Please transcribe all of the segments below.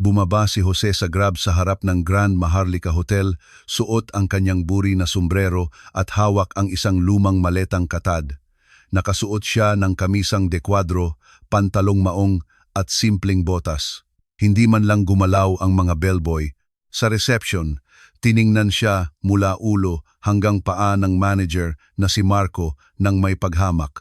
Bumaba si Jose sa grab sa harap ng Grand Maharlika Hotel, suot ang kanyang buri na sombrero at hawak ang isang lumang maletang katad. Nakasuot siya ng kamisang de cuadro, pantalong maong at simpleng botas. Hindi man lang gumalaw ang mga bellboy. Sa reception, tiningnan siya mula ulo hanggang paa ng manager na si Marco nang may paghamak.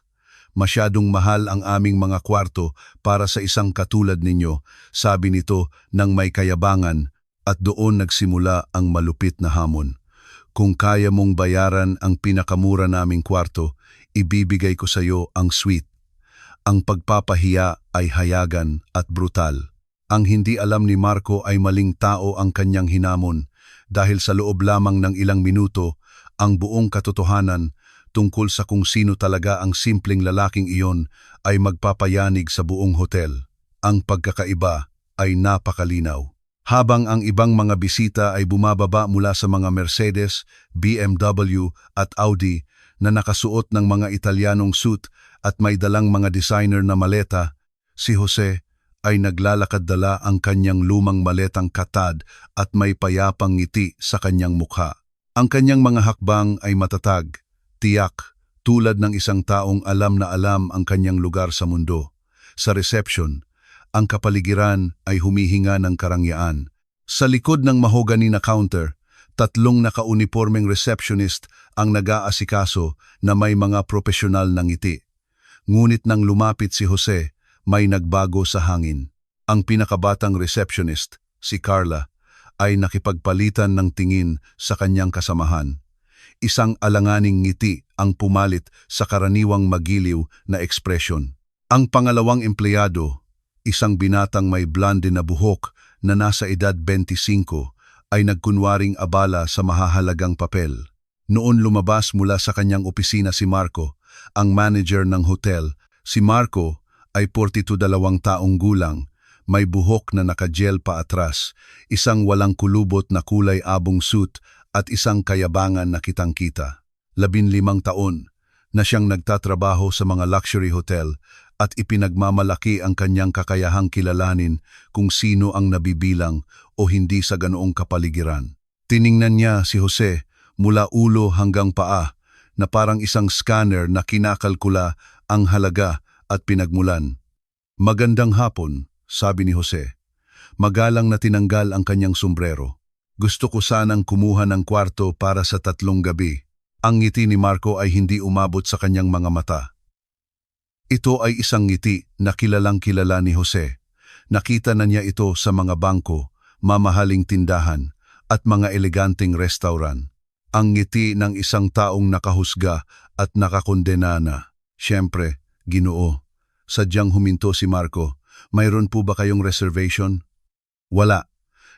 Masyadong mahal ang aming mga kwarto para sa isang katulad ninyo, sabi nito nang may kayabangan, at doon nagsimula ang malupit na hamon. Kung kaya mong bayaran ang pinakamura naming kwarto, ibibigay ko sa iyo ang suite. Ang pagpapahiya ay hayagan at brutal. Ang hindi alam ni Marco ay maling tao ang kanyang hinamon dahil sa loob lamang ng ilang minuto, ang buong katotohanan tungkol sa kung sino talaga ang simpleng lalaking iyon ay magpapayanig sa buong hotel. Ang pagkakaiba ay napakalinaw. Habang ang ibang mga bisita ay bumababa mula sa mga Mercedes, BMW at Audi na nakasuot ng mga Italianong suit at may dalang mga designer na maleta, si Jose ay naglalakad-dala ang kanyang lumang maletang katad at may payapang ngiti sa kanyang mukha. Ang kanyang mga hakbang ay matatag, tiyak, tulad ng isang taong alam na alam ang kanyang lugar sa mundo. Sa reception, ang kapaligiran ay humihinga ng karangyaan. Sa likod ng mahogany na counter, 3 naka-uniformeng receptionist ang nag-aasikaso na may mga profesional na ngiti. Ngunit nang lumapit si Jose, may nagbago sa hangin. Ang pinakabatang receptionist, si Carla, ay nakipagpalitan ng tingin sa kanyang kasamahan. Isang alanganing ngiti ang pumalit sa karaniwang magiliw na ekspresyon. Ang pangalawang empleyado, isang binatang may blonde na buhok na nasa edad 25, ay nagkunwaring abala sa mahahalagang papel. Noon lumabas mula sa kanyang opisina si Marco, ang manager ng hotel. Si Marco ay 42 taong gulang, may buhok na nakagel pa atras, isang walang kulubot na kulay abong suit at isang kayabangan na kitang-kita. 15 taon na siyang nagtatrabaho sa mga luxury hotel at ipinagmamalaki ang kanyang kakayahang kilalanin kung sino ang nabibilang o hindi sa ganoong kapaligiran. Tiningnan niya si Jose mula ulo hanggang paa na parang isang scanner na kinakalkula ang halaga at pinagmulan. "Magandang hapon," sabi ni Jose. Magalang na tinanggal ang kanyang sombrero. "Gusto ko sanang kumuha ng kwarto para sa 3 gabi." Ang ngiti ni Marco ay hindi umabot sa kanyang mga mata. Ito ay isang ngiti na kilalang-kilala ni Jose. Nakita na niya ito sa mga bangko, mamahaling tindahan, at mga eleganteng restaurant. Ang ngiti ng isang taong nakahusga at nakakondena na. Siyempre, Ginoo. Sadyang huminto si Marco. "Mayroon po ba kayong reservation?" "Wala.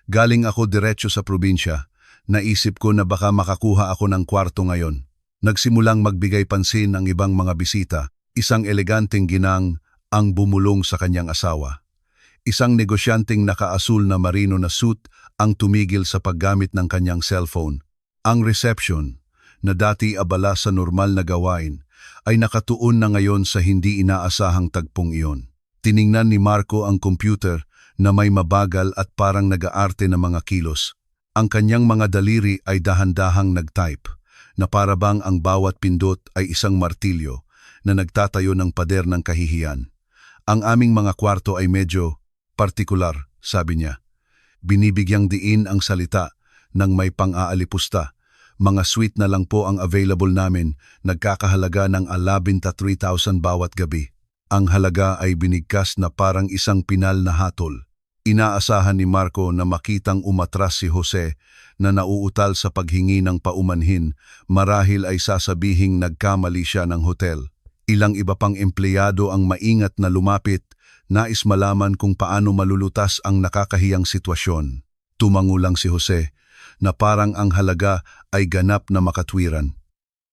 Galing ako diretso sa probinsya. Naisip ko na baka makakuha ako ng kwarto ngayon." Nagsimulang magbigay pansin ang ibang mga bisita. Isang eleganteng ginang ang bumulong sa kanyang asawa. Isang negosyanteng nakaasul na marino na suit ang tumigil sa paggamit ng kanyang cellphone. Ang reception, na dati abala sa normal na gawain, ay nakatuon na ngayon sa hindi inaasahang tagpong iyon. Tiningnan ni Marco ang computer na may mabagal at parang nag-aarte na mga kilos. Ang kanyang mga daliri ay dahan-dahang nag-type, na parabang ang bawat pindot ay isang martilyo na nagtatayo ng pader ng kahihiyan. "Ang aming mga kwarto ay medyo partikular," sabi niya. Binibigyang diin ang salita ng may pang-aalipusta. "Mga suite na lang po ang available namin, nagkakahalaga ng 13,000 bawat gabi." Ang halaga ay binigkas na parang isang pinal na hatol. Inaasahan ni Marco na makitang umatras si Jose na nauutal sa paghingi ng paumanhin, marahil ay sasabihing nagkamali siya ng hotel. Ilang iba pang empleyado ang maingat na lumapit, nais malaman kung paano malulutas ang nakakahiyang sitwasyon. Tumango lang si Jose, na parang ang halaga ay ganap na makatwiran.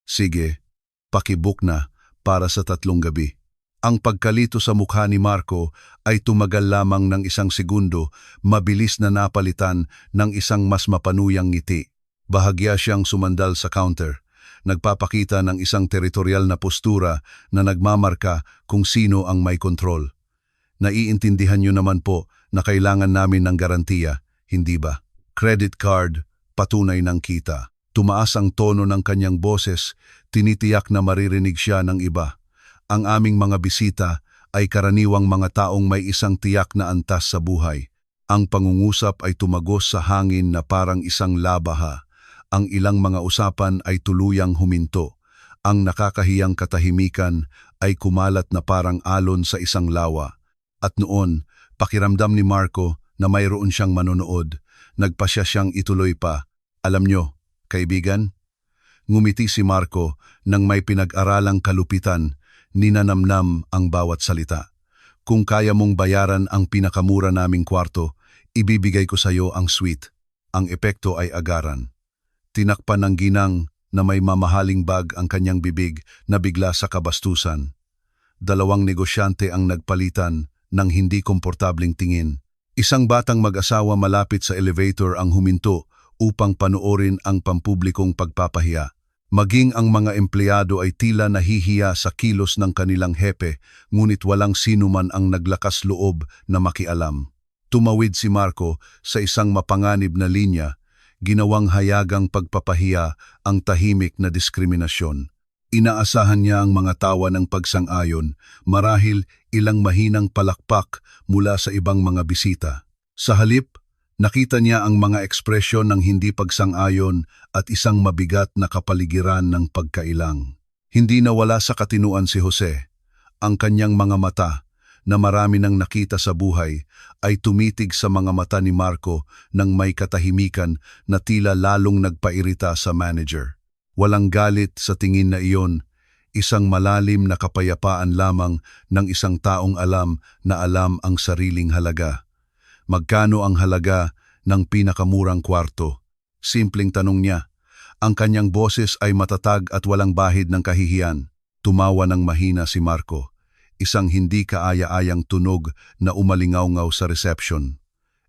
"Sige, pakibook na para sa 3 gabi." Ang pagkalito sa mukha ni Marco ay tumagal lamang ng 1 segundo, mabilis na napalitan ng isang mas mapanuyang ngiti. Bahagya siyang sumandal sa counter, nagpapakita ng isang teritorial na postura na nagmamarka kung sino ang may kontrol. "Naiintindihan niyo naman po na kailangan namin ng garantiya, hindi ba? Credit card, patunay ng kita. Tumaas ang tono ng kanyang boses, tinitiyak na maririnig siya ng iba. Ang aming mga bisita ay karaniwang mga taong may isang tiyak na antas sa buhay. Ang pangungusap ay tumagos sa hangin na parang isang labaha. Ang ilang mga usapan ay tuluyang huminto. Ang nakakahiyang katahimikan ay kumalat na parang alon sa isang lawa. At noon, pakiramdam ni Marco na mayroon siyang manonood. Nagpasya siyang ituloy pa. Alam nyo, kaibigan? Ngumiti si Marco nang may pinag-aralang kalupitan, ninanamnam ang bawat salita. Kung kaya mong bayaran ang pinakamura naming kwarto, ibibigay ko sa iyo ang suite. Ang epekto ay agaran. Tinakpan ng ginang na may mamahaling bag ang kanyang bibig na bigla sa kabastusan. Dalawang negosyante ang nagpalitan ng hindi komportabling tingin. Isang batang mag-asawa malapit sa elevator ang huminto upang panoorin ang pampublikong pagpapahiya. Maging ang mga empleyado ay tila nahihiya sa kilos ng kanilang hepe, ngunit walang sinuman ang naglakas loob na makialam. Tumawid si Marco sa isang mapanganib na linya, ginawang hayagang pagpapahiya ang tahimik na diskriminasyon. Inaasahan niya ang mga tawa ng pagsang-ayon, marahil ilang mahinang palakpak mula sa ibang mga bisita. Sa halip, nakita niya ang mga ekspresyon ng hindi pagsang-ayon at isang mabigat na kapaligiran ng pagkailang. Hindi nawala sa katinuan si Jose. Ang kanyang mga mata, na marami nang nakita sa buhay, ay tumitig sa mga mata ni Marco nang may katahimikan na tila lalong nagpairita sa manager. Walang galit sa tingin na iyon, isang malalim na kapayapaan lamang ng isang taong alam na alam ang sariling halaga. Magkano ang halaga ng pinakamurang kwarto? Simpleng tanong niya. Ang kanyang boses ay matatag at walang bahid ng kahihiyan. Tumawa ng mahina si Marco. Isang hindi kaaya-ayang tunog na umalingaw-ngaw sa reception.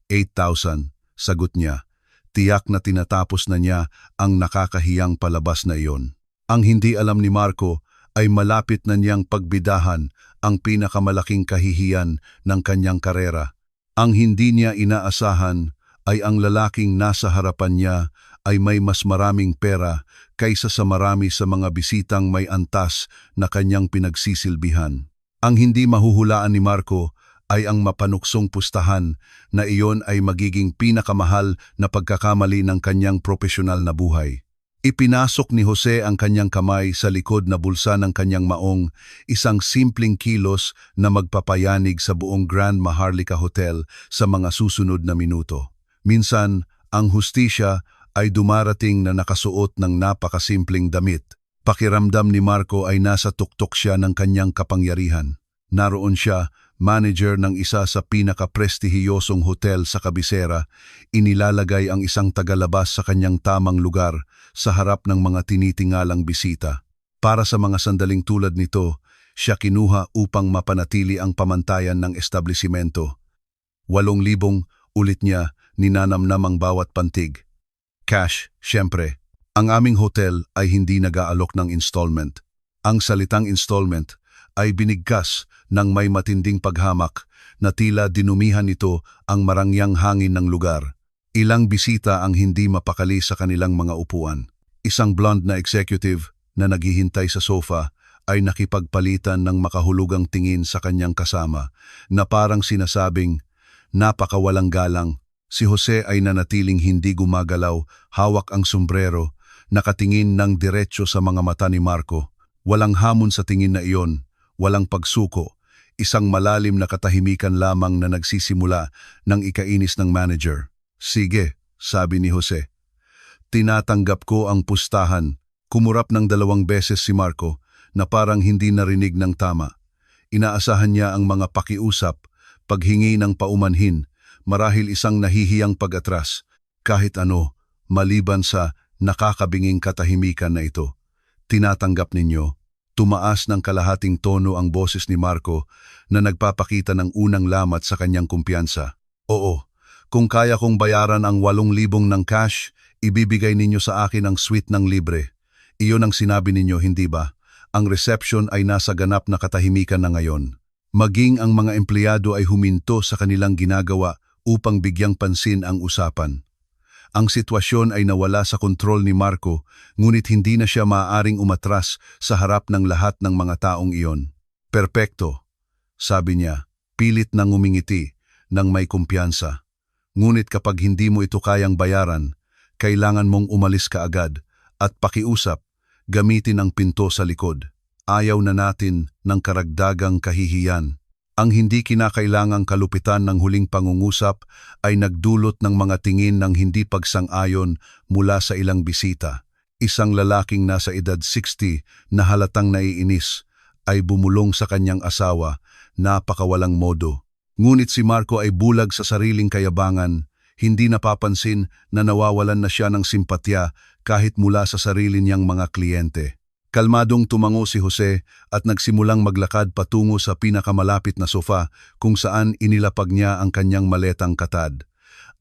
8,000, sagot niya. Tiyak na tinatapos na niya ang nakakahiyang palabas na iyon. Ang hindi alam ni Marco ay malapit na niyang pagbidahan ang pinakamalaking kahihiyan ng kanyang karera. Ang hindi niya inaasahan ay ang lalaking nasa harapan niya ay may mas maraming pera kaysa sa marami sa mga bisitang may antas na kanyang pinagsisilbihan. Ang hindi mahuhulaan ni Marco ay ang mapanuksong pustahan na iyon ay magiging pinakamahal na pagkakamali ng kanyang profesional na buhay. Ipinasok ni Jose ang kanyang kamay sa likod na bulsa ng kanyang maong, isang simpleng kilos na magpapayanig sa buong Grand Maharlika Hotel sa mga susunod na minuto. Minsan, ang hustisya ay dumarating na nakasuot ng napakasimpleng damit. Pakiramdam ni Marco ay nasa tuktok siya ng kanyang kapangyarihan. Naroon siya, manager ng isa sa pinaka-prestihiyosong hotel sa kabisera, inilalagay ang isang tagalabas sa kanyang tamang lugar sa harap ng mga tinitingalang bisita. Para sa mga sandaling tulad nito, siya kinuha upang mapanatili ang pamantayan ng establisimento. 8,000 ulit niya, ninanamnam ang bawat pantig. Cash, syempre. Ang aming hotel ay hindi nag-aalok ng installment. Ang salitang installment ay binigkas ng may matinding paghamak na tila dinumihan nito ang marangyang hangin ng lugar. Ilang bisita ang hindi mapakali sa kanilang mga upuan. Isang blonde na executive na naghihintay sa sofa ay nakipagpalitan ng makahulugang tingin sa kanyang kasama na parang sinasabing, napakawalang galang. Si Jose ay nanatiling hindi gumagalaw, hawak ang sombrero, nakatingin ng diretsyo sa mga mata ni Marco. Walang hamon sa tingin na iyon, walang pagsuko, isang malalim na katahimikan lamang na nagsisimula ng ikainis ng manager. Sige, sabi ni Jose. Tinatanggap ko ang pustahan. Kumurap ng 2 beses si Marco na parang hindi narinig ng tama. Inaasahan niya ang mga pakiusap, paghingi ng paumanhin, marahil isang nahihiyang pag-atras, kahit ano, maliban sa nakakabinging katahimikan na ito. Tinatanggap ninyo. Tumaas ng kalahating tono ang boses ni Marco na nagpapakita ng unang lamat sa kanyang kumpiyansa. Oo, kung kaya kong bayaran ang 8,000 ng cash, ibibigay ninyo sa akin ang suite ng libre. Iyon ang sinabi ninyo, hindi ba? Ang reception ay nasa ganap na katahimikan na ngayon. Maging ang mga empleyado ay huminto sa kanilang ginagawa upang bigyang pansin ang usapan. Ang sitwasyon ay nawala sa kontrol ni Marco, ngunit hindi na siya maaaring umatras sa harap ng lahat ng mga taong iyon. Perpekto, sabi niya, pilit nang umingiti, nang may kumpiyansa. Ngunit kapag hindi mo ito kayang bayaran, kailangan mong umalis ka agad at pakiusap, gamitin ang pinto sa likod. Ayaw na natin ng karagdagang kahihiyan. Ang hindi kinakailangang kalupitan ng huling pangungusap ay nagdulot ng mga tingin ng hindi pagsang-ayon mula sa ilang bisita. Isang lalaking nasa edad 60 na halatang naiinis ay bumulong sa kanyang asawa, napakawalang modo. Ngunit si Marco ay bulag sa sariling kayabangan, hindi napapansin na nawawalan na siya ng simpatya kahit mula sa sarili niyang mga kliyente. Kalmadong tumango si Jose at nagsimulang maglakad patungo sa pinakamalapit na sofa kung saan inilapag niya ang kanyang maletang katad.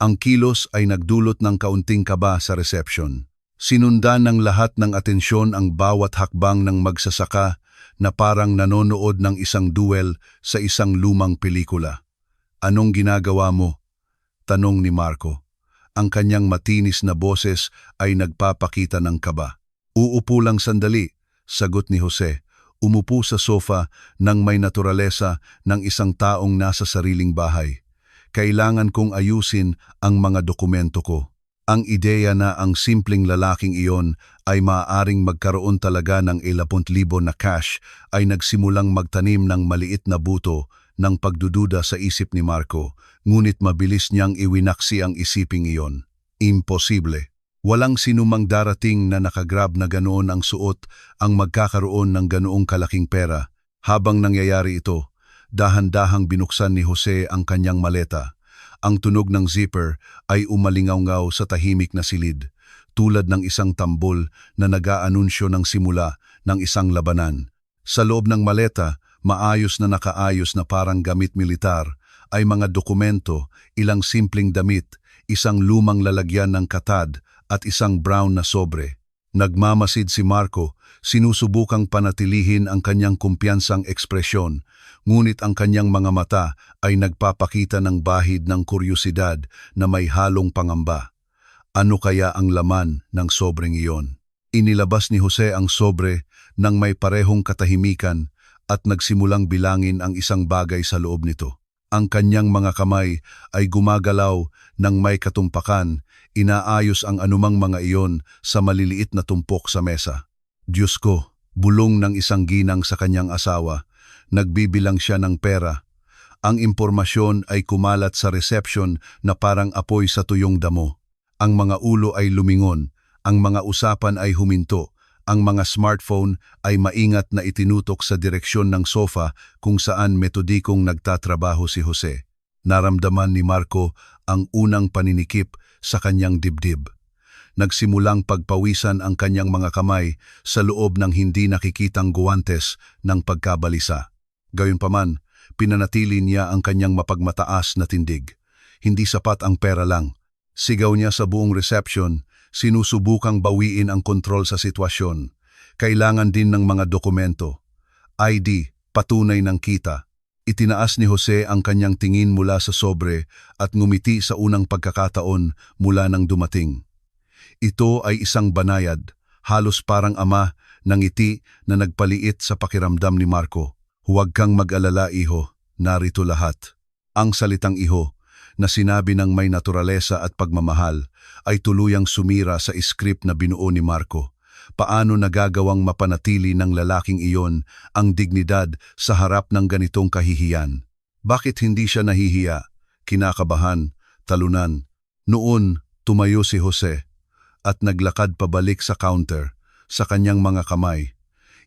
Ang kilos ay nagdulot ng kaunting kaba sa reception. Sinundan ng lahat ng atensyon ang bawat hakbang ng magsasaka na parang nanonood ng isang duel sa isang lumang pelikula. "Anong ginagawa mo?" tanong ni Marco. Ang kanyang matinis na boses ay nagpapakita ng kaba. "Uupo lang sandali," sagot ni Jose. Umupo sa sofa nang may naturalesa ng isang taong nasa sariling bahay. "Kailangan kong ayusin ang mga dokumento ko." Ang ideya na ang simpleng lalaking iyon ay maaaring magkaroon talaga ng 10,000 na cash ay nagsimulang magtanim ng maliit na buto ng pagdududa sa isip ni Marco, ngunit mabilis niyang iwinaksi ang isiping iyon. Imposible. Walang sinumang darating na nakagrab na ganoon ang suot ang magkakaroon ng ganoong kalaking pera. Habang nangyayari ito, dahan-dahang binuksan ni Jose ang kanyang maleta. Ang tunog ng zipper ay umalingaw-ngaw sa tahimik na silid, tulad ng isang tambol na nag-aanunsyo ng simula ng isang labanan. Sa loob ng maleta, maayos na nakaayos na parang gamit militar, ay mga dokumento, ilang simpleng damit, isang lumang lalagyan ng katad at isang brown na sobre. Nagmamasid si Marco, sinusubukang panatilihin ang kanyang kumpiyansang ekspresyon, ngunit ang kanyang mga mata ay nagpapakita ng bahid ng kuryosidad na may halong pangamba. Ano kaya ang laman ng sobreng iyon? Inilabas ni Jose ang sobre nang may parehong katahimikan at nagsimulang bilangin ang isang bagay sa loob nito. Ang kanyang mga kamay ay gumagalaw ng may katumpakan, inaayos ang anumang mga iyon sa maliliit na tumpok sa mesa. "Diyos ko," bulong ng isang ginang sa kanyang asawa. Nagbibilang siya ng pera. Ang impormasyon ay kumalat sa reception na parang apoy sa tuyong damo. Ang mga ulo ay lumingon, ang mga usapan ay huminto, ang mga smartphone ay maingat na itinutok sa direksyon ng sofa kung saan metodikong nagtatrabaho si Jose. Naramdaman ni Marco ang unang paninikip sa kanyang dibdib. Nagsimulang pagpawisan ang kanyang mga kamay sa loob ng hindi nakikitang guwantes ng pagkabalisa. Gayunpaman, pinanatili niya ang kanyang mapagmataas na tindig. Hindi sapat ang pera lang. Sigaw niya sa buong reception, sinusubukang bawiin ang kontrol sa sitwasyon. Kailangan din ng mga dokumento. ID, patunay ng kita. Itinaas ni Jose ang kanyang tingin mula sa sobre at ngumiti sa unang pagkakataon mula nang dumating. Ito ay isang banayad, halos parang ama ng ngiti na nagpaliit sa pakiramdam ni Marco. "Huwag kang mag-alala, iho, narito lahat." Ang salitang iho, na sinabi ng may naturalesa at pagmamahal, ay tuluyang sumira sa script na binuo ni Marco. Paano nagagawang mapanatili ng lalaking iyon ang dignidad sa harap ng ganitong kahihiyan? Bakit hindi siya nahihiya, kinakabahan, talunan? Noon, tumayo si Jose at naglakad pabalik sa counter sa kanyang mga kamay.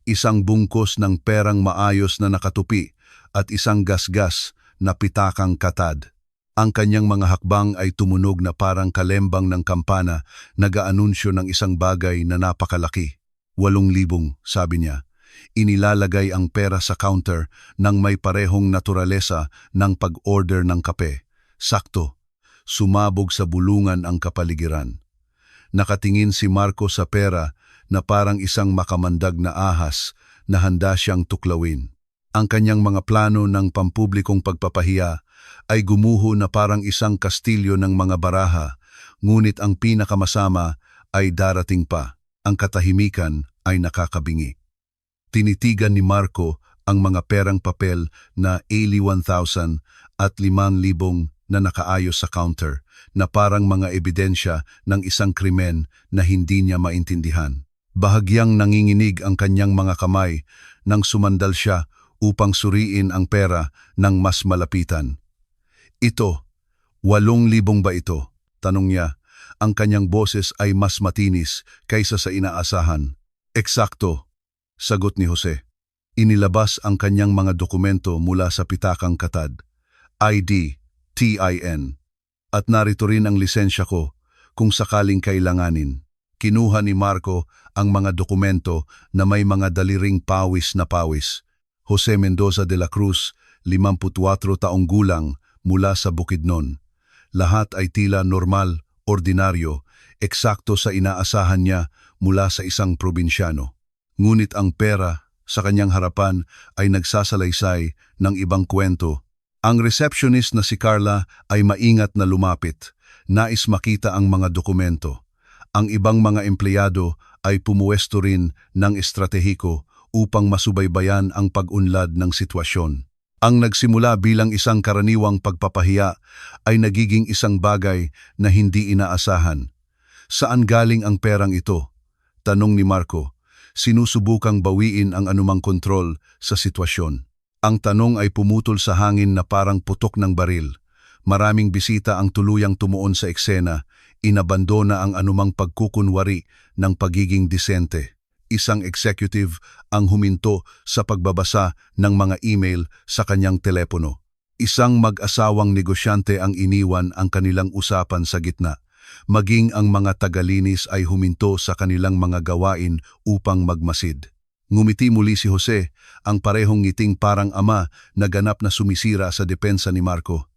Isang bungkos ng perang maayos na nakatupi at isang gasgas na pitakang katad. Ang kanyang mga hakbang ay tumunog na parang kalembang ng kampana, nag-aanunsyo ng isang bagay na napakalaki. 8,000, sabi niya. Inilalagay ang pera sa counter nang may parehong naturalesa ng pag-order ng kape. Sakto, sumabog sa bulungan ang kapaligiran. Nakatingin si Marco sa pera na parang isang makamandag na ahas na handa siyang tuklawin. Ang kanyang mga plano ng pampublikong pagpapahiya ay gumuho na parang isang kastilyo ng mga baraha, ngunit ang pinakamasama ay darating pa. Ang katahimikan ay nakakabingi. Tinitigan ni Marco ang mga perang papel na ALI 1,000 at 5,000 na nakaayos sa counter na parang mga ebidensya ng isang krimen na hindi niya maintindihan. Bahagyang nanginginig ang kanyang mga kamay nang sumandal siya upang suriin ang pera ng mas malapitan. Ito, 8,000 ba ito? Tanong niya. Ang kanyang boses ay mas matinis kaysa sa inaasahan. Eksakto, sagot ni Jose. Inilabas ang kanyang mga dokumento mula sa pitakang katad. ID, TIN. At narito rin ang lisensya ko kung sakaling kailanganin. Kinuha ni Marco ang mga dokumento na may mga daliring pawis na pawis. Jose Mendoza de la Cruz, 54 taong gulang, mula sa Bukidnon. Lahat ay tila normal, ordinaryo, eksakto sa inaasahan niya mula sa isang probinsyano. Ngunit ang pera sa kanyang harapan ay nagsasalaysay ng ibang kwento. Ang receptionist na si Carla ay maingat na lumapit, nais makita ang mga dokumento. Ang ibang mga empleyado ay pumuwesto rin ng estratehiko upang masubaybayan ang pag-unlad ng sitwasyon. Ang nagsimula bilang isang karaniwang pagpapahiya ay nagiging isang bagay na hindi inaasahan. Saan galing ang perang ito? Tanong ni Marco. Sinusubukang bawiin ang anumang kontrol sa sitwasyon. Ang tanong ay pumutol sa hangin na parang putok ng baril. Maraming bisita ang tuluyang tumuon sa eksena, inabandona ang anumang pagkukunwari ng pagiging disente. Isang executive ang huminto sa pagbabasa ng mga email sa kanyang telepono. Isang mag-asawang negosyante ang iniwan ang kanilang usapan sa gitna. Maging ang mga tagalinis ay huminto sa kanilang mga gawain upang magmasid. Ngumiti muli si Jose, ang parehong ngiting parang ama na ganap na sumisira sa depensa ni Marco.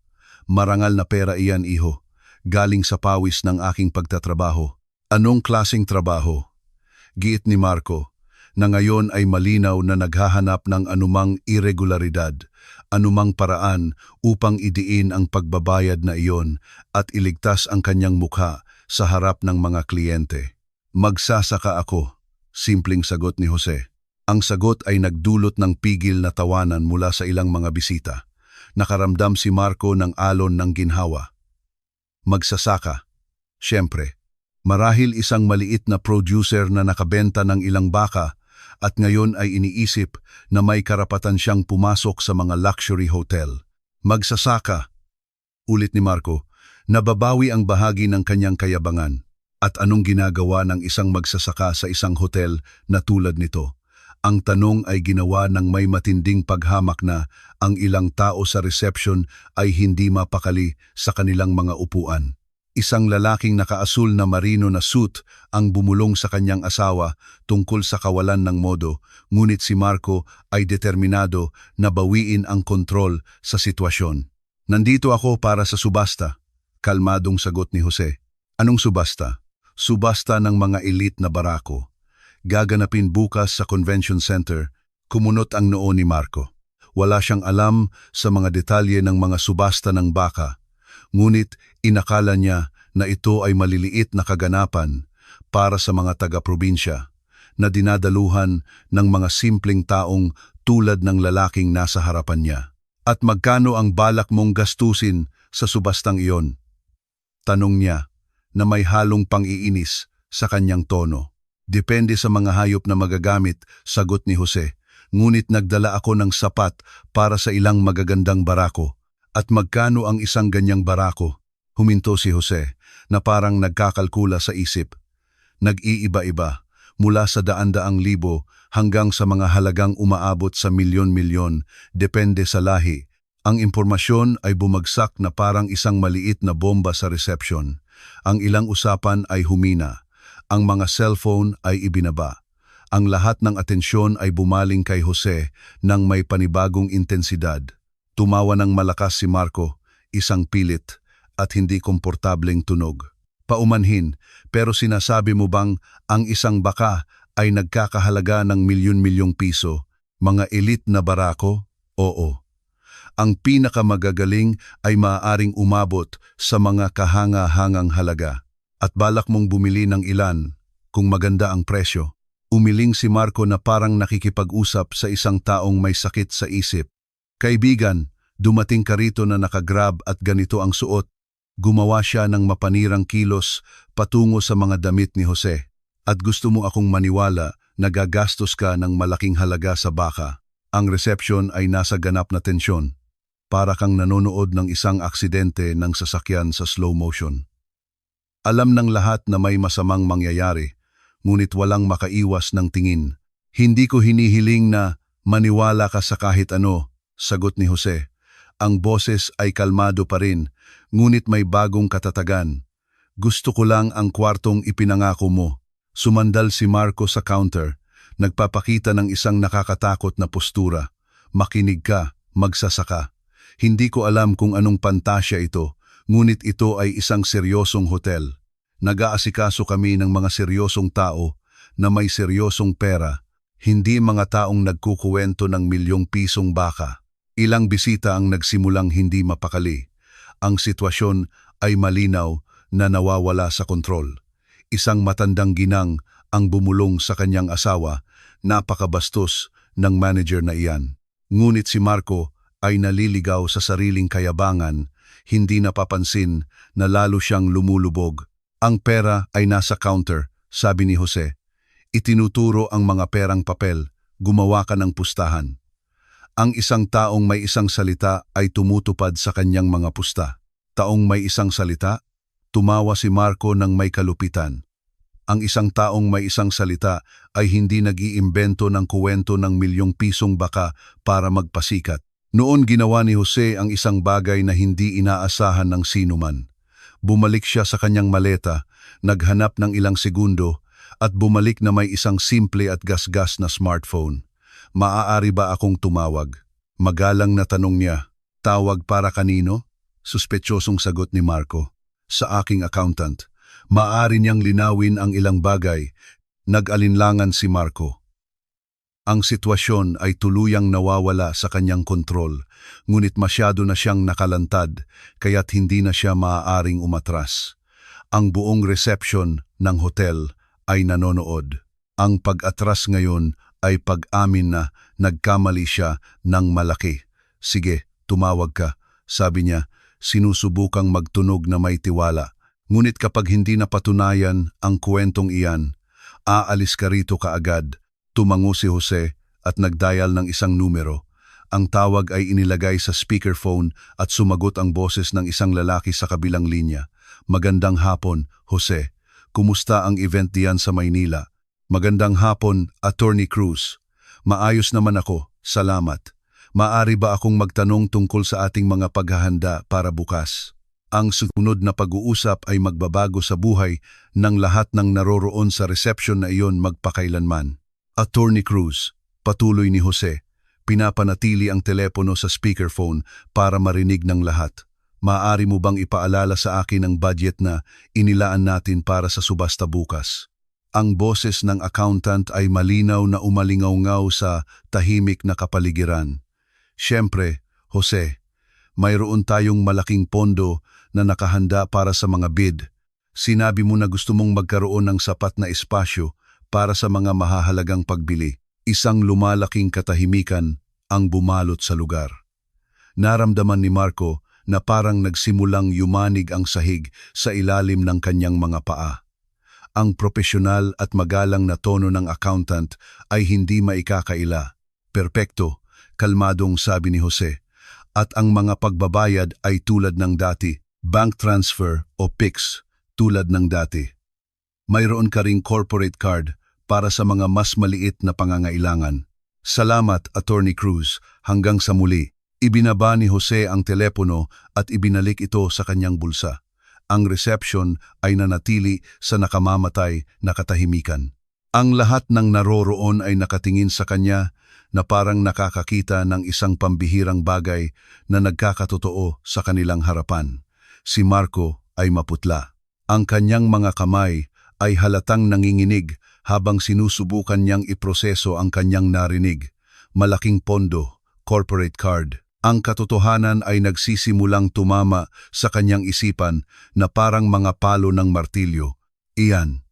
Marangal na pera iyan, iho. Galing sa pawis ng aking pagtatrabaho. Anong klaseng trabaho? Giit ni Marco, na ngayon ay malinaw na naghahanap ng anumang irregularidad, anumang paraan upang idiin ang pagbabayad na iyon at iligtas ang kanyang mukha sa harap ng mga kliyente. Magsasaka ako, simpleng sagot ni Jose. Ang sagot ay nagdulot ng pigil na tawanan mula sa ilang mga bisita. Nakaramdam si Marco ng alon ng ginhawa. Magsasaka, siyempre. Marahil isang maliit na producer na nakabenta ng ilang baka at ngayon ay iniisip na may karapatan siyang pumasok sa mga luxury hotel. Magsasaka, ulit ni Marco, nababawi ang bahagi ng kanyang kayabangan. At anong ginagawa ng isang magsasaka sa isang hotel na tulad nito? Ang tanong ay ginawa ng may matinding paghamak na ang ilang tao sa reception ay hindi mapakali sa kanilang mga upuan. Isang lalaking nakaasul na marino na suit ang bumulong sa kanyang asawa tungkol sa kawalan ng modo, ngunit si Marco ay determinado na bawiin ang kontrol sa sitwasyon. Nandito ako para sa subasta, kalmadong sagot ni Jose. Anong subasta? Subasta ng mga elite na barako. Gaganapin bukas sa convention center, kumunot ang noo ni Marco. Wala siyang alam sa mga detalye ng mga subasta ng baka. Ngunit inakala niya na ito ay maliliit na kaganapan para sa mga taga-probinsya na dinadaluhan ng mga simpleng taong tulad ng lalaking nasa harapan niya. At magkano ang balak mong gastusin sa subastang iyon? Tanong niya na may halong pang-iinis sa kanyang tono. Depende sa mga hayop na magagamit, sagot ni Jose. Ngunit nagdala ako ng sapat para sa ilang magagandang barako. At magkano ang isang ganyang barako? Huminto si Jose na parang nagkakalkula sa isip. Nag-iiba-iba, mula sa daan-daang libo hanggang sa mga halagang umaabot sa milyon-milyon, depende sa lahi. Ang impormasyon ay bumagsak na parang isang maliit na bomba sa reception. Ang ilang usapan ay humina. Ang mga cellphone ay ibinaba. Ang lahat ng atensyon ay bumaling kay Jose ng may panibagong intensidad. Tumawa ng malakas si Marco, isang pilit at hindi komportableng tunog. Paumanhin, pero sinasabi mo bang ang isang baka ay nagkakahalaga ng milyon-milyong piso? Mga elite na barako? Oo. Ang pinakamagagaling ay maaaring umabot sa mga kahanga-hangang halaga. At balak mong bumili ng ilan kung maganda ang presyo. Umiling si Marco na parang nakikipag-usap sa isang taong may sakit sa isip. Kaibigan, dumating ka rito na nakagrab at ganito ang suot. Gumawa siya ng mapanirang kilos patungo sa mga damit ni Jose. At gusto mo akong maniwala na gagastos ka ng malaking halaga sa baka. Ang reception ay nasa ganap na tensyon. Para kang nanonood ng isang aksidente ng sasakyan sa slow motion. Alam ng lahat na may masamang mangyayari, ngunit walang makaiwas ng tingin. Hindi ko hinihiling na maniwala ka sa kahit ano, sagot ni Jose. Ang boses ay kalmado pa rin, ngunit may bagong katatagan. Gusto ko lang ang kwartong ipinangako mo. Sumandal si Marco sa counter, nagpapakita ng isang nakakatakot na postura. Makinig ka, magsasaka. Hindi ko alam kung anong pantasya ito, ngunit ito ay isang seryosong hotel. Nag-aasikaso kami ng mga seryosong tao na may seryosong pera, hindi mga taong nagkukuwento ng milyong pisong baka. Ilang bisita ang nagsimulang hindi mapakali. Ang sitwasyon ay malinaw na nawawala sa kontrol. Isang matandang ginang ang bumulong sa kanyang asawa, napakabastos ng manager na iyan. Ngunit si Marco ay naliligaw sa sariling kayabangan, hindi napapansin na lalo siyang lumulubog. Ang pera ay nasa counter, sabi ni Jose. Itinuturo ang mga perang papel, gumawa ka ng pustahan. Ang isang taong may isang salita ay tumutupad sa kanyang mga pusta. Taong may isang salita? Tumawa si Marco ng may kalupitan. Ang isang taong may isang salita ay hindi nag-iimbento ng kuwento ng milyong pisong baka para magpasikat. Noon ginawa ni Jose ang isang bagay na hindi inaasahan ng sinuman. Bumalik siya sa kanyang maleta, naghanap ng ilang segundo, at bumalik na may isang simple at gasgas na smartphone. Maaari ba akong tumawag? Magalang na tanong niya. Tawag para kanino? Suspetyosong sagot ni Marco. Sa aking accountant. Maaari niyang linawin ang ilang bagay. Nag-alinlangan si Marco. Ang sitwasyon ay tuluyang nawawala sa kanyang kontrol, ngunit masyado na siyang nakalantad, kaya't hindi na siya maaaring umatras. Ang buong reception ng hotel ay nanonood. Ang pag-atras ngayon ay pag-amin na nagkamali siya ng malaki. Sige, tumawag ka, sabi niya, sinusubukang magtunog na may tiwala. Ngunit kapag hindi napatunayan ang kwentong iyan, aalis ka rito kaagad. Tumango si Jose at nagdial ng isang numero. Ang tawag ay inilagay sa speakerphone at sumagot ang boses ng isang lalaki sa kabilang linya. Magandang hapon, Jose. Kumusta ang event diyan sa Maynila? Magandang hapon, Attorney Cruz. Maayos naman ako, salamat. Maari ba akong magtanong tungkol sa ating mga paghahanda para bukas? Ang sumunod na pag-uusap ay magbabago sa buhay ng lahat ng naroroon sa reception na iyon magpakailanman. Attorney Cruz, patuloy ni Jose, pinapanatili ang telepono sa speakerphone para marinig ng lahat. Maaari mo bang ipaalala sa akin ang budget na inilaan natin para sa subasta bukas? Ang boses ng accountant ay malinaw na umalingaw-ngaw sa tahimik na kapaligiran. Siyempre, Jose, mayroon tayong malaking pondo na nakahanda para sa mga bid. Sinabi mo na gusto mong magkaroon ng sapat na espasyo para sa mga mahahalagang pagbili. Isang lumalaking katahimikan ang bumalot sa lugar. Naramdaman ni Marco na parang nagsimulang yumanig ang sahig sa ilalim ng kanyang mga paa. Ang propesyonal at magalang na tono ng accountant ay hindi maikakaila. Perpekto, kalmadong sabi ni Jose. At ang mga pagbabayad ay tulad ng dati, bank transfer o PIX, tulad ng dati. Mayroon ka ring corporate card para sa mga mas maliit na pangangailangan. Salamat, Attorney Cruz, hanggang sa muli. Ibinaba ni Jose ang telepono at ibinalik ito sa kanyang bulsa. Ang reception ay nanatili sa nakamamatay na katahimikan. Ang lahat ng naroroon ay nakatingin sa kanya na parang nakakakita ng isang pambihirang bagay na nagkakatotoo sa kanilang harapan. Si Marco ay maputla. Ang kanyang mga kamay ay halatang nanginginig habang sinusubukan niyang iproseso ang kanyang narinig. Malaking pondo, corporate card. Ang katotohanan ay nagsisimulang tumama sa kanyang isipan na parang mga palo ng martilyo. Iyan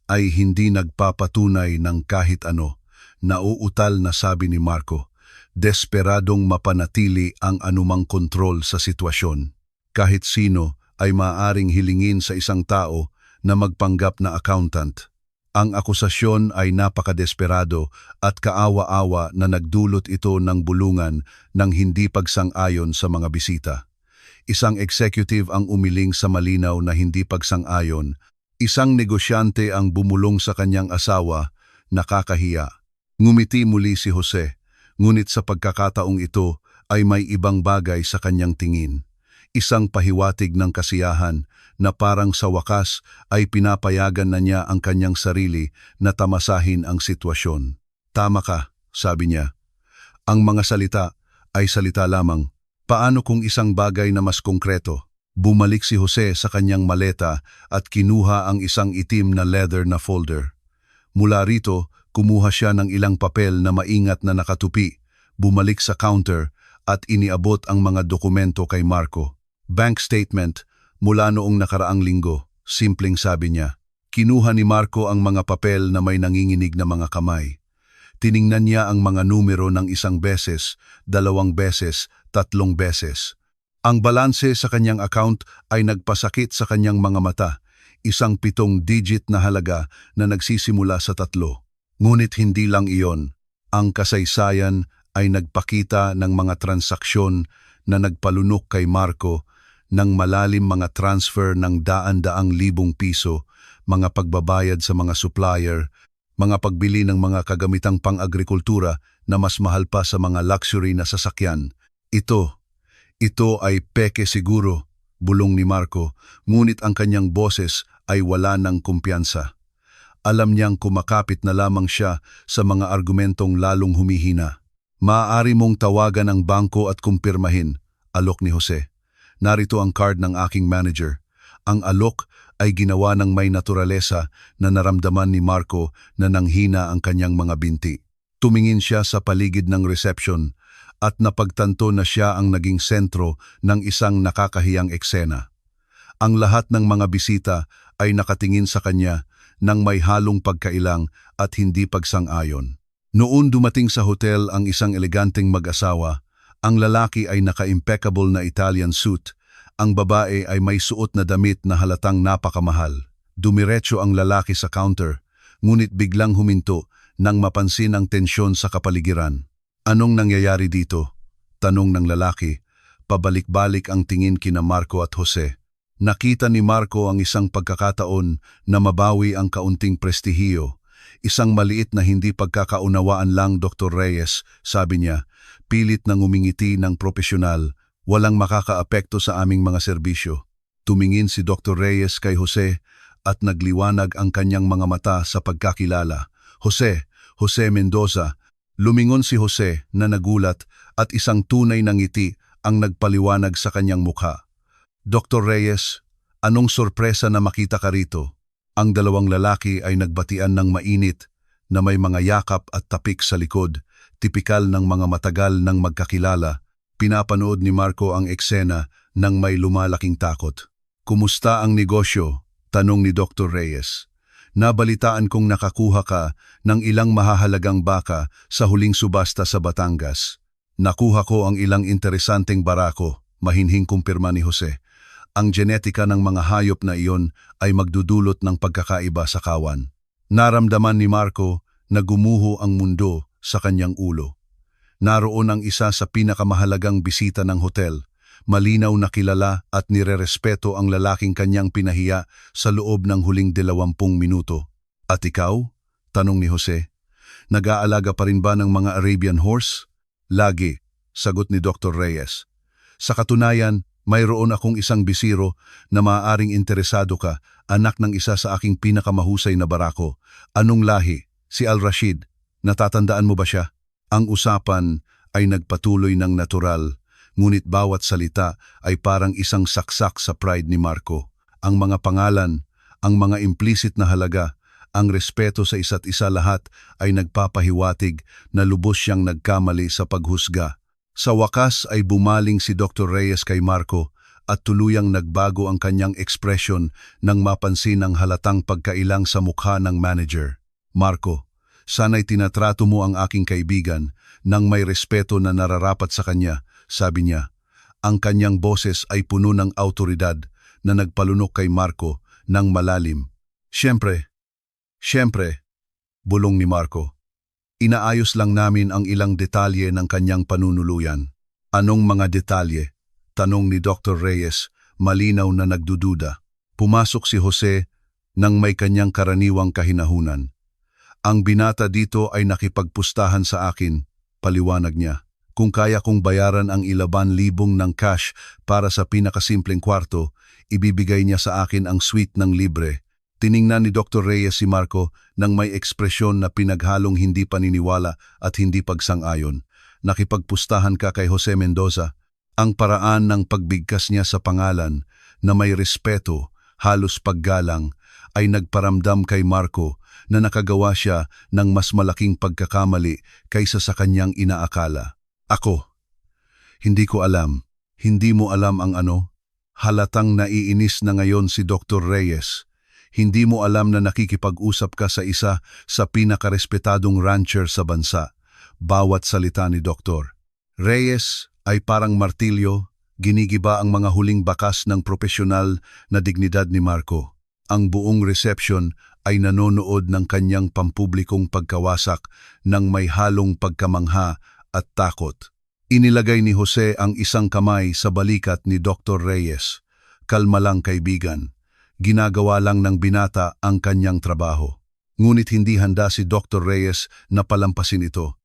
ay hindi nagpapatunay ng kahit ano. Nauutal na sabi ni Marco, desperadong mapanatili ang anumang kontrol sa sitwasyon. Kahit sino ay maaaring hilingin sa isang tao na magpanggap na accountant. Ang akusasyon ay napakadesperado at kaawa-awa na nagdulot ito ng bulungan ng hindi pagsang-ayon sa mga bisita. Isang executive ang umiling sa malinaw na hindi pagsang-ayon. Isang negosyante ang bumulong sa kanyang asawa, nakakahiya. Ngumiti muli si Jose, ngunit sa pagkakataong ito ay may ibang bagay sa kanyang tingin. Isang pahiwatig ng kasiyahan na parang sa wakas ay pinapayagan na niya ang kanyang sarili na tamasahin ang sitwasyon. Tama ka, sabi niya. Ang mga salita ay salita lamang. Paano kung isang bagay na mas konkreto? Bumalik si Jose sa kanyang maleta at kinuha ang isang itim na leather na folder. Mula rito, kumuha siya ng ilang papel na maingat na nakatupi, bumalik sa counter at iniabot ang mga dokumento kay Marco. Bank statement mula noong nakaraang linggo, simpleng sabi niya. Kinuha ni Marco ang mga papel na may nanginginig na mga kamay. Tiningnan niya ang mga numero ng 1 beses, 2 beses, 3 beses. Ang balanse sa kanyang account ay nagpasakit sa kanyang mga mata, isang 7-digit na halaga na nagsisimula sa 3. Ngunit hindi lang iyon. Ang kasaysayan ay nagpakita ng mga transaksyon na nagpalunok kay Marco ng malalim mga transfer ng daan-daang libong piso, mga pagbabayad sa mga supplier, mga pagbili ng mga kagamitang pang-agrikultura na mas mahal pa sa mga luxury na sasakyan. Ito ay peke siguro, bulong ni Marco, ngunit ang kanyang boses ay wala ng kumpiyansa. Alam niyang kumakapit na lamang siya sa mga argumentong lalong humihina. Maaari mong tawagan ang bangko at kumpirmahin, alok ni Jose. Narito ang card ng aking manager. Ang alok ay ginawa ng may naturalesa na naramdaman ni Marco na nanghina ang kanyang mga binti. Tumingin siya sa paligid ng reception at napagtanto na siya ang naging sentro ng isang nakakahiyang eksena. Ang lahat ng mga bisita ay nakatingin sa kanya nang may halong pagkailang at hindi pagsang-ayon. Noon dumating sa hotel ang isang eleganteng mag-asawa. Ang lalaki ay naka-impeccable na Italian suit. Ang babae ay may suot na damit na halatang napakamahal. Dumiretso ang lalaki sa counter, ngunit biglang huminto nang mapansin ang tensyon sa kapaligiran. Anong nangyayari dito? Tanong ng lalaki. Pabalik-balik ang tingin kina Marco at Jose. Nakita ni Marco ang isang pagkakataon na mabawi ang kaunting prestihiyo. Isang maliit na hindi pagkakaunawaan lang, Dr. Reyes, sabi niya. Pilit nang umingiti ng propesyonal, walang makakaapekto sa aming mga serbisyo. Tumingin si Dr. Reyes kay Jose at nagliwanag ang kanyang mga mata sa pagkakilala. Jose Mendoza. Lumingon si Jose na nagulat at isang tunay na ngiti ang nagpaliwanag sa kanyang mukha. Dr. Reyes, anong sorpresa na makita ka rito? Ang dalawang lalaki ay nagbatian ng mainit na may mga yakap at tapik sa likod. Tipikal ng mga matagal ng magkakilala. Pinapanood ni Marco ang eksena nang may lumalaking takot. Kumusta ang negosyo? Tanong ni Dr. Reyes. Nabalitaan kong nakakuha ka ng ilang mahahalagang baka sa huling subasta sa Batangas. Nakuha ko ang ilang interesanteng barako, mahinhing kumpirma ni Jose. Ang genetika ng mga hayop na iyon ay magdudulot ng pagkakaiba sa kawan. Naramdaman ni Marco na gumuho ang mundo sa kanyang ulo. Naroon ang isa sa pinakamahalagang bisita ng hotel. Malinaw na kilala at nirerespeto ang lalaking kanyang pinahiya sa loob ng huling 20 minuto. At ikaw? Tanong ni Jose. Nag-aalaga pa rin ba ng mga Arabian horse? Lagi, sagot ni Dr. Reyes. Sa katunayan, mayroon akong isang bisiro na maaaring interesado ka, anak ng isa sa aking pinakamahusay na barako. Anong lahi? Si Al-Rashid. Natatandaan mo ba siya? Ang usapan ay nagpatuloy ng natural, ngunit bawat salita ay parang isang saksak sa pride ni Marco. Ang mga pangalan, ang mga implicit na halaga, Ang respeto sa isa't isa lahat ay nagpapahiwatig na lubos siyang nagkamali sa paghusga. Sa wakas ay bumaling si Dr. Reyes kay Marco at tuluyang nagbago ang kanyang ekspresyon nang mapansin ang halatang pagkailang sa mukha ng manager. Marco, sana'y tinatrato mo ang aking kaibigan nang may respeto na nararapat sa kanya, sabi niya. Ang kanyang boses ay puno ng awtoridad na nagpalunok kay Marco ng malalim. Siyempre, bulong ni Marco. Inaayos lang namin ang ilang detalye ng kanyang panunuluyan. Anong mga detalye? Tanong ni Dr. Reyes, malinaw na nagdududa. Pumasok si Jose nang may kanyang karaniwang kahinahunan. Ang binata dito ay nakipagpustahan sa akin, paliwanag niya. Kung kaya kong bayaran ang 11,000 ng cash para sa pinakasimpleng kwarto, ibibigay niya sa akin ang suite ng libre. Tiningnan ni Dr. Reyes si Marco nang may ekspresyon na pinaghalong hindi paniniwala at hindi pagsang-ayon. Nakipagpustahan ka kay Jose Mendoza. Ang paraan ng pagbigkas niya sa pangalan na may respeto, halos paggalang, ay nagparamdam kay Marco na nakagawa siya ng mas malaking pagkakamali kaysa sa kanyang inaakala. Ako, hindi ko alam. Hindi mo alam ang ano? Halatang naiinis na ngayon si Dr. Reyes. Hindi mo alam na nakikipag-usap ka sa isa sa pinakarespetadong rancher sa bansa. Bawat salita ni Dr. Reyes ay parang martilyo, ginigiba ang mga huling bakas ng profesional na dignidad ni Marco. Ang buong reception ay nanonood ng kanyang pampublikong pagkawasak ng may halong pagkamangha at takot. Inilagay ni Jose ang isang kamay sa balikat ni Dr. Reyes. Kalma lang kaibigan. Ginagawa lang ng binata ang kanyang trabaho. Ngunit hindi handa si Dr. Reyes na palampasin ito.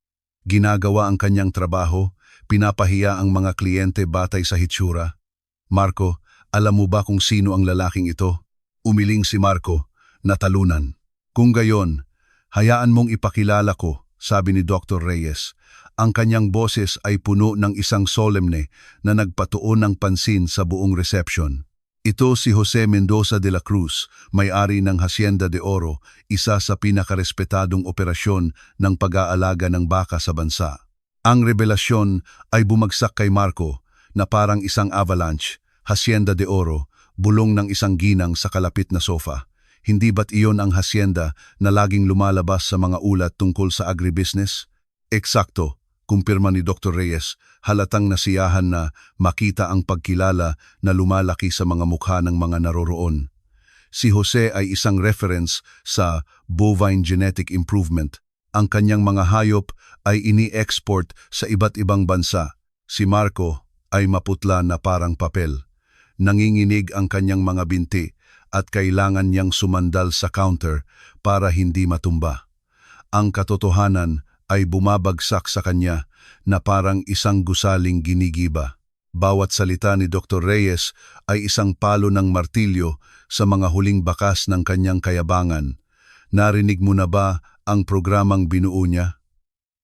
Ginagawa ang kanyang trabaho, pinapahiya ang mga kliyente batay sa hitsura. Marco, alam mo ba kung sino ang lalaking ito? Umiling si Marco, natalunan. Kung gayon, hayaan mong ipakilala ko, sabi ni Dr. Reyes. Ang kanyang boses ay puno ng isang solemne na nagpatuon ng pansin sa buong reception. Ito si Jose Mendoza de la Cruz, may-ari ng Hacienda de Oro, isa sa pinakarespetadong operasyon ng pag-aalaga ng baka sa bansa. Ang revelasyon ay bumagsak kay Marco na parang isang avalanche. Hacienda de Oro, bulong ng isang ginang sa kalapit na sofa. Hindi ba't iyon ang hacienda na laging lumalabas sa mga ulat tungkol sa agribusiness? Eksakto. Kumpirma ni Dr. Reyes, halatang nasiyahan na makita ang pagkilala na lumalaki sa mga mukha ng mga naroroon. Si Jose ay isang reference sa bovine genetic improvement. Ang kanyang mga hayop ay ini-export sa iba't ibang bansa. Si Marco ay maputla na parang papel. Nanginginig ang kanyang mga binti at kailangan niyang sumandal sa counter para hindi matumba. Ang katotohanan ay bumabagsak sa kanya na parang isang gusaling ginigiba. Bawat salita ni Dr. Reyes ay isang palo ng martilyo sa mga huling bakas ng kanyang kayabangan. Narinig mo na ba ang programang binuo niya?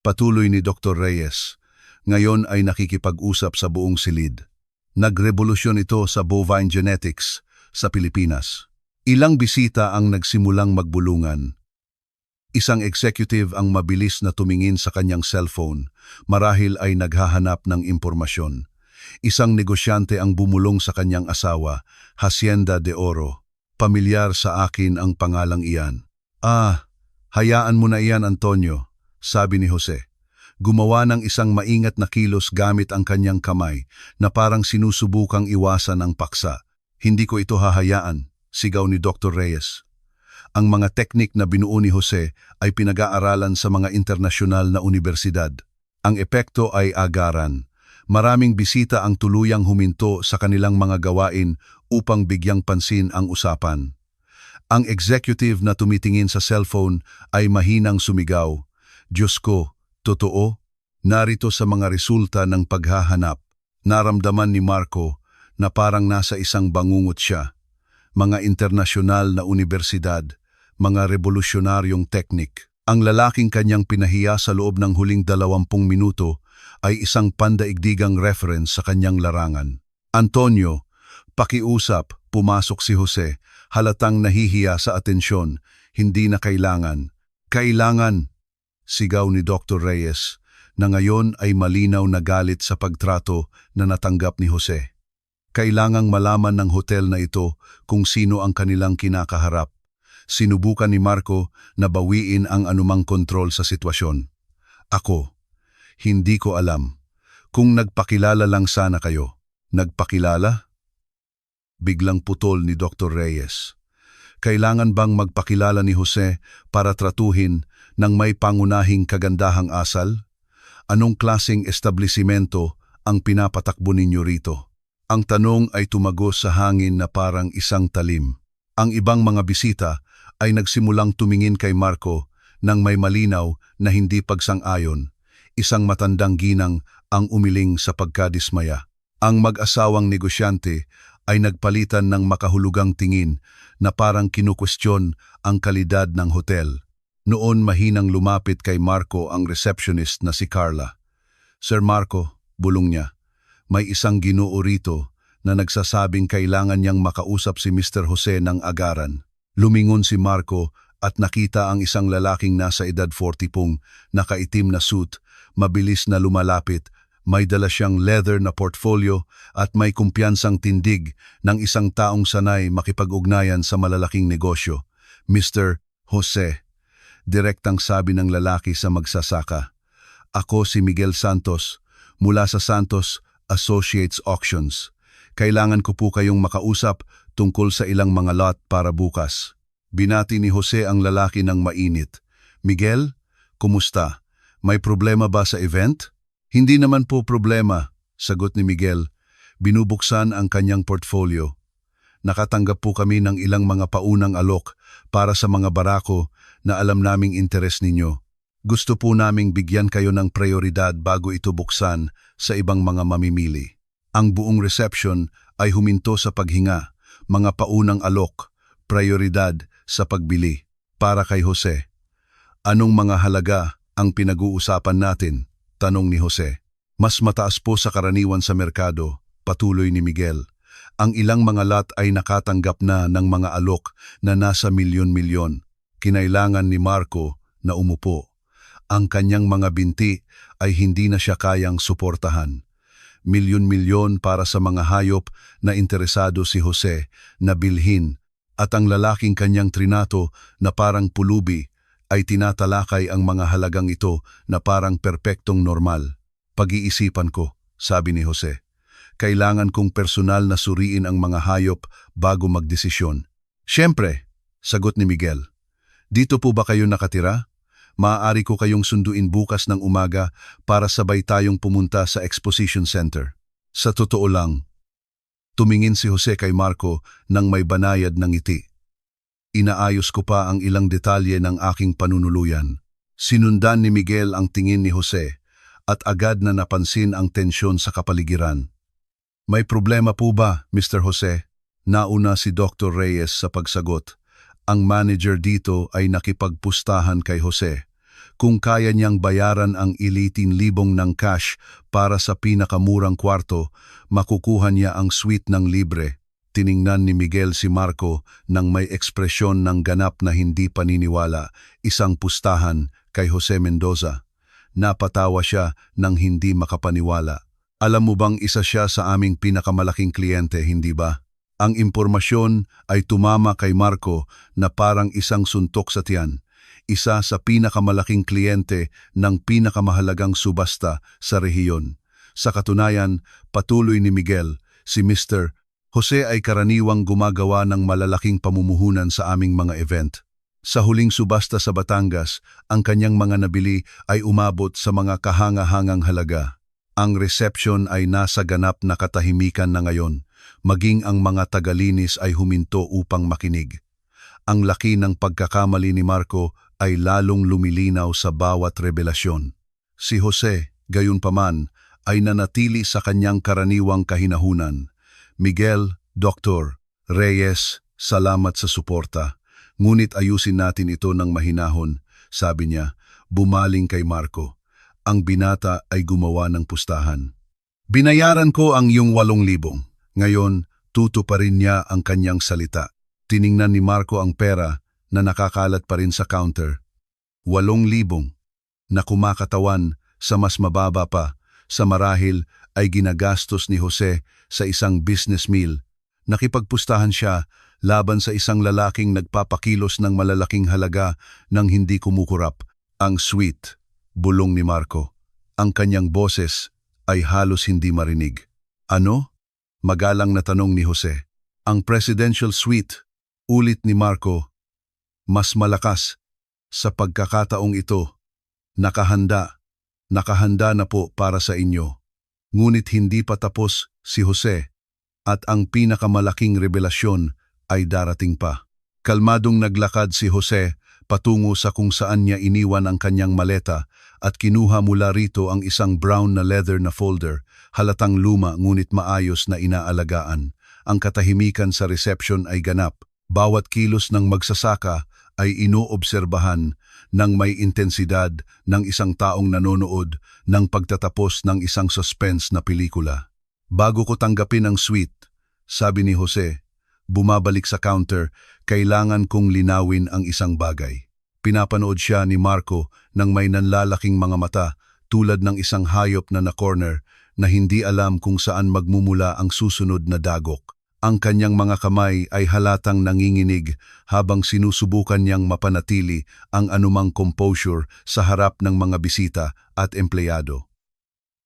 Patuloy ni Dr. Reyes. Ngayon ay nakikipag-usap sa buong silid. Nagrevolusyon ito sa bovine genetics sa Pilipinas. Ilang bisita ang nagsimulang magbulungan. Isang executive ang mabilis na tumingin sa kanyang cellphone, marahil ay naghahanap ng impormasyon. Isang negosyante ang bumulong sa kanyang asawa, Hacienda de Oro. Pamilyar sa akin ang pangalang iyan. Hayaan mo na iyan, Antonio, sabi ni Jose. Gumawa ng isang maingat na kilos gamit ang kanyang kamay na parang sinusubukang iwasan ang paksa. Hindi ko ito hahayaan, sigaw ni Dr. Reyes. Ang mga teknik na binuo ni Jose ay pinag-aaralan sa mga internasyonal na universidad. Ang epekto ay agaran. Maraming bisita ang tuluyang huminto sa kanilang mga gawain upang bigyang pansin ang usapan. Ang executive na tumitingin sa cellphone ay mahinang sumigaw, "Diyos ko, totoo?" Narito sa mga resulta ng paghahanap. Naramdaman ni Marco na parang nasa isang bangungot siya. Mga internasyonal na universidad, mga revolusyonaryong teknik. Ang lalaking kanyang pinahiya sa loob ng huling 20 minuto ay isang pandaigdigang reference sa kanyang larangan. Antonio, pakiusap, pumasok si Jose, halatang nahihiya sa atensyon. Hindi na kailangan. Kailangan! Sigaw ni Dr. Reyes na ngayon ay malinaw na galit sa pagtrato na natanggap ni Jose. Kailangang malaman ng hotel na ito kung sino ang kanilang kinakaharap. Sinubukan ni Marco na bawiin ang anumang kontrol sa sitwasyon. Ako, hindi ko alam. Kung nagpakilala lang sana kayo. Nagpakilala? Biglang putol ni Dr. Reyes. Kailangan bang magpakilala ni Jose para tratuhin ng may pangunahing kagandahang asal? Anong klaseng establisimento ang pinapatakbo ninyo rito? Ang tanong ay tumagos sa hangin na parang isang talim. Ang ibang mga bisita ay nagsimulang tumingin kay Marco nang may malinaw na hindi pagsang-ayon. Isang matandang ginang ang umiling sa pagkadismaya. Ang mag-asawang negosyante ay nagpalitan ng makahulugang tingin na parang kinukwestiyon ang kalidad ng hotel. Noon mahinang lumapit kay Marco ang receptionist na si Carla. Sir Marco, bulong niya, may isang ginoo rito na nagsasabing kailangan niyang makausap si Mr. Jose ng agaran. Lumingon si Marco at nakita ang isang lalaking nasa edad 40 pong nakaitim na suit, mabilis na lumalapit. May dala siyang leather na portfolio at may kumpiyansang tindig ng isang taong sanay makipag-ugnayan sa malalaking negosyo. Mr. Jose, direktang sabi ng lalaki sa magsasaka. Ako si Miguel Santos, mula sa Santos Associates Auctions. Kailangan ko po kayong makausap tungkol sa ilang mga lot para bukas. Binati ni Jose ang lalaki ng mainit. Miguel, kumusta? May problema ba sa event? Hindi naman po problema, sagot ni Miguel. Binubuksan ang kanyang portfolio. Nakatanggap po kami ng ilang mga paunang alok para sa mga barako na alam naming interes ninyo. Gusto po naming bigyan kayo ng prioridad bago ito buksan sa ibang mga mamimili. Ang buong reception ay huminto sa paghinga, mga paunang alok, prioridad sa pagbili. Para kay Jose. Anong mga halaga ang pinag-uusapan natin? Tanong ni Jose. Mas mataas po sa karaniwan sa merkado, patuloy ni Miguel. Ang ilang mga lot ay nakatanggap na ng mga alok na nasa milyon-milyon. Kinailangan ni Marco na umupo. Ang kanyang mga binti ay hindi na siya kayang suportahan. Milyon-milyon para sa mga hayop na interesado si Jose na bilhin at ang lalaking kanyang trinato na parang pulubi ay tinatalakay ang mga halagang ito na parang perpektong normal. Pag-iisipan ko, sabi ni Jose. Kailangan kong personal na suriin ang mga hayop bago magdesisyon. Siyempre, sagot ni Miguel. Dito po ba kayo nakatira? Maaari ko kayong sunduin bukas ng umaga para sabay tayong pumunta sa Exposition Center. Sa totoo lang, tumingin si Jose kay Marco nang may banayad ng ngiti. Inaayos ko pa ang ilang detalye ng aking panunuluyan. Sinundan ni Miguel ang tingin ni Jose at agad na napansin ang tensyon sa kapaligiran. May problema po ba, Mr. Jose? Nauna si Dr. Reyes sa pagsagot. Ang manager dito ay nakipagpustahan kay Jose. Kung kaya niyang bayaran ang 11,000 ng cash para sa pinakamurang kwarto, makukuha niya ang suite ng libre. Tiningnan ni Miguel si Marco nang may ekspresyon ng ganap na hindi paniniwala, isang pustahan kay Jose Mendoza. Napatawa siya nang hindi makapaniwala. Alam mo bang isa siya sa aming pinakamalaking kliyente, hindi ba? Ang impormasyon ay tumama kay Marco na parang isang suntok sa tiyan. Isa sa pinakamalaking kliyente ng pinakamahalagang subasta sa rehiyon. Sa katunayan, patuloy ni Miguel, si Mr. Jose ay karaniwang gumagawa ng malalaking pamumuhunan sa aming mga event. Sa huling subasta sa Batangas, ang kanyang mga nabili ay umabot sa mga kahanga-hangang halaga. Ang reception ay nasa ganap na katahimikan na ngayon, maging ang mga tagalinis ay huminto upang makinig. Ang laki ng pagkakamali ni Marco ay lalong lumilinaw sa bawat revelasyon. Si Jose, gayunpaman, ay nanatili sa kanyang karaniwang kahinahunan. Miguel, Dr. Reyes, salamat sa suporta. Ngunit ayusin natin ito ng mahinahon, sabi niya, bumaling kay Marco. Ang binata ay gumawa ng pustahan. Binayaran ko ang iyong 8,000. Ngayon, tutuparin niya ang kanyang salita. Tiningnan ni Marco ang pera na nakakalat pa rin sa counter. 8,000 na kumakatawan sa mas mababa pa sa marahil ay ginagastos ni Jose sa isang business meal. Nakipagpustahan siya laban sa isang lalaking nagpapakilos ng malalaking halaga nang hindi kumukurap. Ang sweet, bulong ni Marco. Ang kanyang boses ay halos hindi marinig. Ano? Magalang na tanong ni Jose. Ang presidential suite, ulit ni Marco. Mas malakas. Sa pagkakataong ito, nakahanda na po para sa inyo. Ngunit hindi pa tapos si Jose at ang pinakamalaking revelasyon ay darating pa. Kalmadong naglakad si Jose patungo sa kung saan niya iniwan ang kanyang maleta at kinuha mula rito ang isang brown na leather na folder, halatang luma ngunit maayos na inaalagaan. Ang katahimikan sa reception ay ganap. Bawat kilos ng magsasaka ay inoobserbahan ng may intensidad ng isang taong nanonood ng pagtatapos ng isang suspense na pelikula. Bago ko tanggapin ang suite, sabi ni Jose, bumabalik sa counter, kailangan kong linawin ang isang bagay. Pinapanood siya ni Marco ng may nanlalaking mga mata tulad ng isang hayop na na-corner na hindi alam kung saan magmumula ang susunod na dagok. Ang kanyang mga kamay ay halatang nanginginig habang sinusubukan niyang mapanatili ang anumang composure sa harap ng mga bisita at empleyado.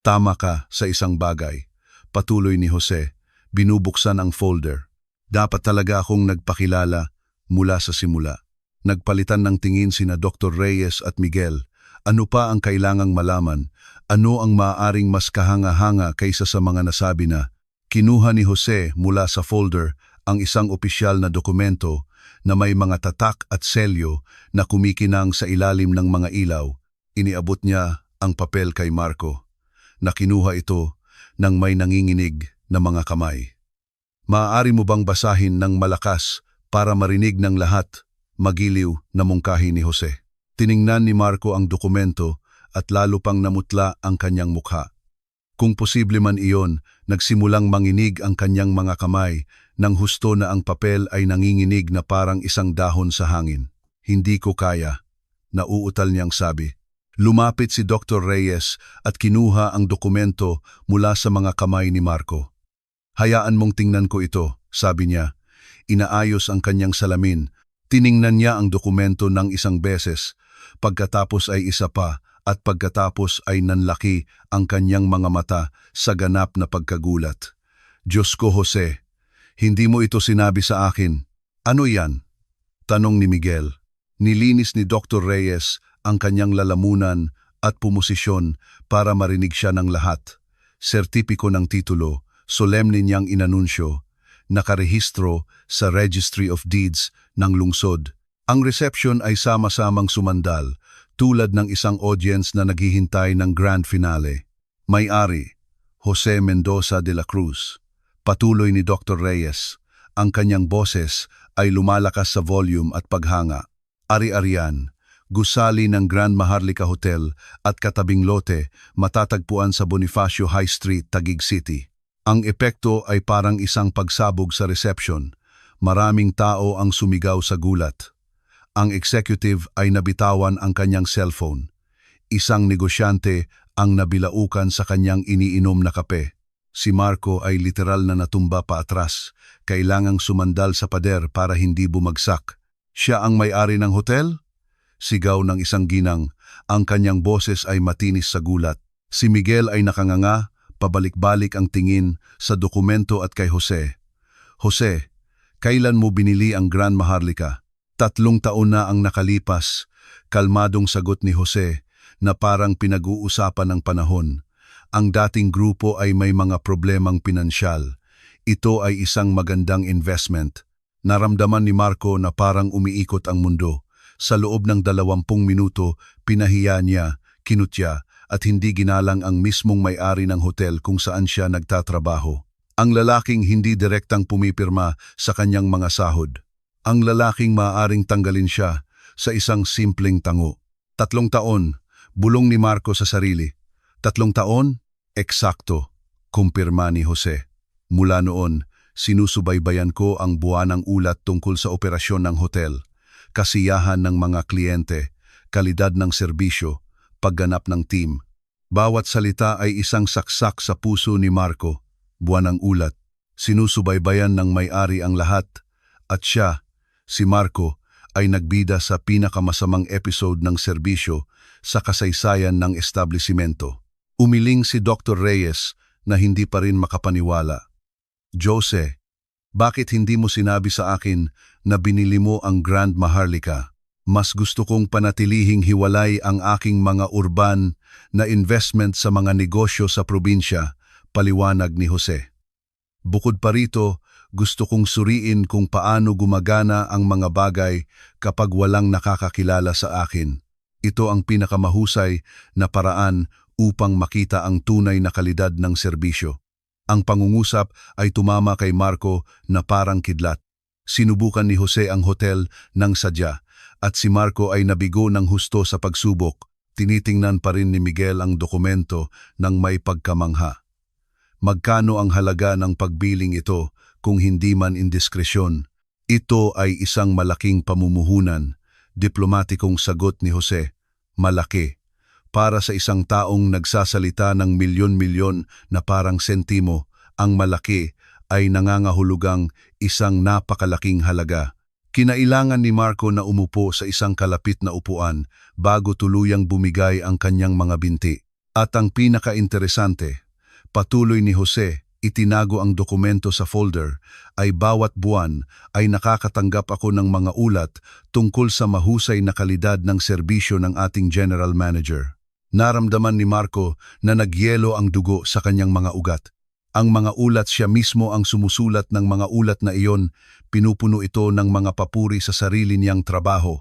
Tama ka sa isang bagay, patuloy ni Jose, binubuksan ang folder. Dapat talaga akong nagpakilala mula sa simula. Nagpalitan ng tingin sina Dr. Reyes at Miguel. Ano pa ang kailangang malaman? Ano ang maaaring mas kahanga-hanga kaysa sa mga nasabi na? Kinuha ni Jose mula sa folder ang isang opisyal na dokumento na may mga tatak at selyo na kumikinang sa ilalim ng mga ilaw. Iniabot niya ang papel kay Marco, na kinuha ito ng may nanginginig na mga kamay. Maaari mo bang basahin ng malakas para marinig ng lahat? Magiliw na mungkahi ni Jose. Tiningnan ni Marco ang dokumento at lalo pang namutla ang kanyang mukha. Kung posible man iyon, nagsimulang manginig ang kanyang mga kamay nang husto na ang papel ay nanginginig na parang isang dahon sa hangin. Hindi ko kaya, nauutal niyang sabi. Lumapit si Dr. Reyes at kinuha ang dokumento mula sa mga kamay ni Marco. Hayaan mong tingnan ko ito, sabi niya. Inaayos ang kanyang salamin. Tiningnan niya ang dokumento ng isang beses, pagkatapos ay isa pa, at pagkatapos ay nanlaki ang kanyang mga mata sa ganap na pagkagulat. Diyos ko, Jose, hindi mo ito sinabi sa akin. Ano yan? Tanong ni Miguel. Nilinis ni Dr. Reyes ang kanyang lalamunan at pumosisyon para marinig siya ng lahat. Sertipiko ng titulo, solemne niyang inanunsyo, nakarehistro sa Registry of Deeds ng lungsod. Ang reception ay sama-samang sumandal, tulad ng isang audience na naghihintay ng grand finale. May-ari, Jose Mendoza de la Cruz. Patuloy ni Dr. Reyes. Ang kanyang boses ay lumalakas sa volume at paghanga. Ari-arian, gusali ng Grand Maharlika Hotel at katabing lote matatagpuan sa Bonifacio High Street, Taguig City. Ang epekto ay parang isang pagsabog sa reception. Maraming tao ang sumigaw sa gulat. Ang executive ay nabitawan ang kanyang cellphone. Isang negosyante ang nabilaukan sa kanyang iniinom na kape. Si Marco ay literal na natumba pa atras, kailangang sumandal sa pader para hindi bumagsak. Siya ang may-ari ng hotel? Sigaw ng isang ginang, ang kanyang boses ay matinis sa gulat. Si Miguel ay nakanganga, pabalik-balik ang tingin sa dokumento at kay Jose. Jose, kailan mo binili ang Grand Maharlika? 3 taon na ang nakalipas, kalmadong sagot ni Jose na parang pinag-uusapan ng panahon. Ang dating grupo ay may mga problemang pinansyal. Ito ay isang magandang investment. Naramdaman ni Marco na parang umiikot ang mundo. Sa loob ng 20 minuto, pinahiya niya, kinutya at hindi ginalang ang mismong may-ari ng hotel kung saan siya nagtatrabaho. Ang lalaking hindi direktang pumipirma sa kanyang mga sahod. Ang lalaking maaaring tanggalin siya sa isang simpleng tango. 3 taon, bulong ni Marco sa sarili. 3 taon? Eksakto, kumpirma ni Jose. Mula noon, sinusubaybayan ko ang buwanang ulat tungkol sa operasyon ng hotel. kasiyahan ng mga kliyente, kalidad ng serbisyo, pagganap ng team. Bawat salita ay isang saksak sa puso ni Marco, buwan ng ulat. Sinusubaybayan ng may-ari ang lahat, at siya, si Marco, ay nagbida sa pinakamasamang episode ng serbisyo sa kasaysayan ng establisimento. Umiling si Dr. Reyes na hindi pa rin makapaniwala. Jose, bakit hindi mo sinabi sa akin na binili mo ang Grand Maharlika? Mas gusto kong panatilihing hiwalay ang aking mga urban na investment sa mga negosyo sa probinsya, paliwanag ni Jose. Bukod pa rito, gusto kong suriin kung paano gumagana ang mga bagay kapag walang nakakakilala sa akin. Ito ang pinakamahusay na paraan upang makita ang tunay na kalidad ng serbisyo. Ang pangungusap ay tumama kay Marco na parang kidlat. Sinubukan ni Jose ang hotel ng sadya at si Marco ay nabigo ng husto sa pagsubok. Tinitingnan pa rin ni Miguel ang dokumento ng may pagkamangha. Magkano ang halaga ng pagbiling ito kung hindi man indiskresyon? Ito ay isang malaking pamumuhunan. Diplomatikong sagot ni Jose, malaki. Para sa isang taong nagsasalita ng milyon-milyon na parang sentimo, ang malaki ay nangangahulugang isang napakalaking halaga. Kinailangan ni Marco na umupo sa isang kalapit na upuan bago tuluyang bumigay ang kanyang mga binti. At ang pinaka-interesante, patuloy ni Jose, itinago ang dokumento sa folder, ay bawat buwan ay nakakatanggap ako ng mga ulat tungkol sa mahusay na kalidad ng serbisyo ng ating general manager. Naramdaman ni Marco na nagyelo ang dugo sa kanyang mga ugat. Ang mga ulat, siya mismo ang sumusulat ng mga ulat na iyon, pinupuno ito ng mga papuri sa sarili niyang trabaho,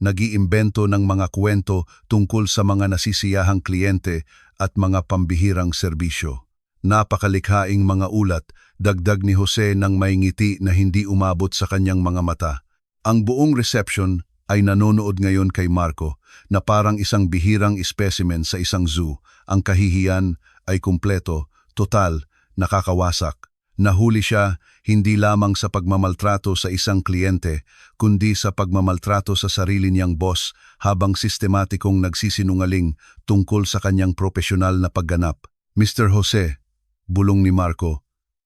nag-iimbento ng mga kwento tungkol sa mga nasisiyahang kliyente at mga pambihirang serbisyo. Napakalikhaing mga ulat, dagdag ni Jose ng may ngiti na hindi umabot sa kanyang mga mata. Ang buong reception ay nanonood ngayon kay Marco na parang isang bihirang specimen sa isang zoo. Ang kahihiyan ay kumpleto, total, nakakawasak. Nahuli siya hindi lamang sa pagmamaltrato sa isang kliyente, kundi sa pagmamaltrato sa sarili niyang boss habang sistematikong nagsisinungaling tungkol sa kanyang propesyonal na pagganap. Mr. Jose, bulong ni Marco.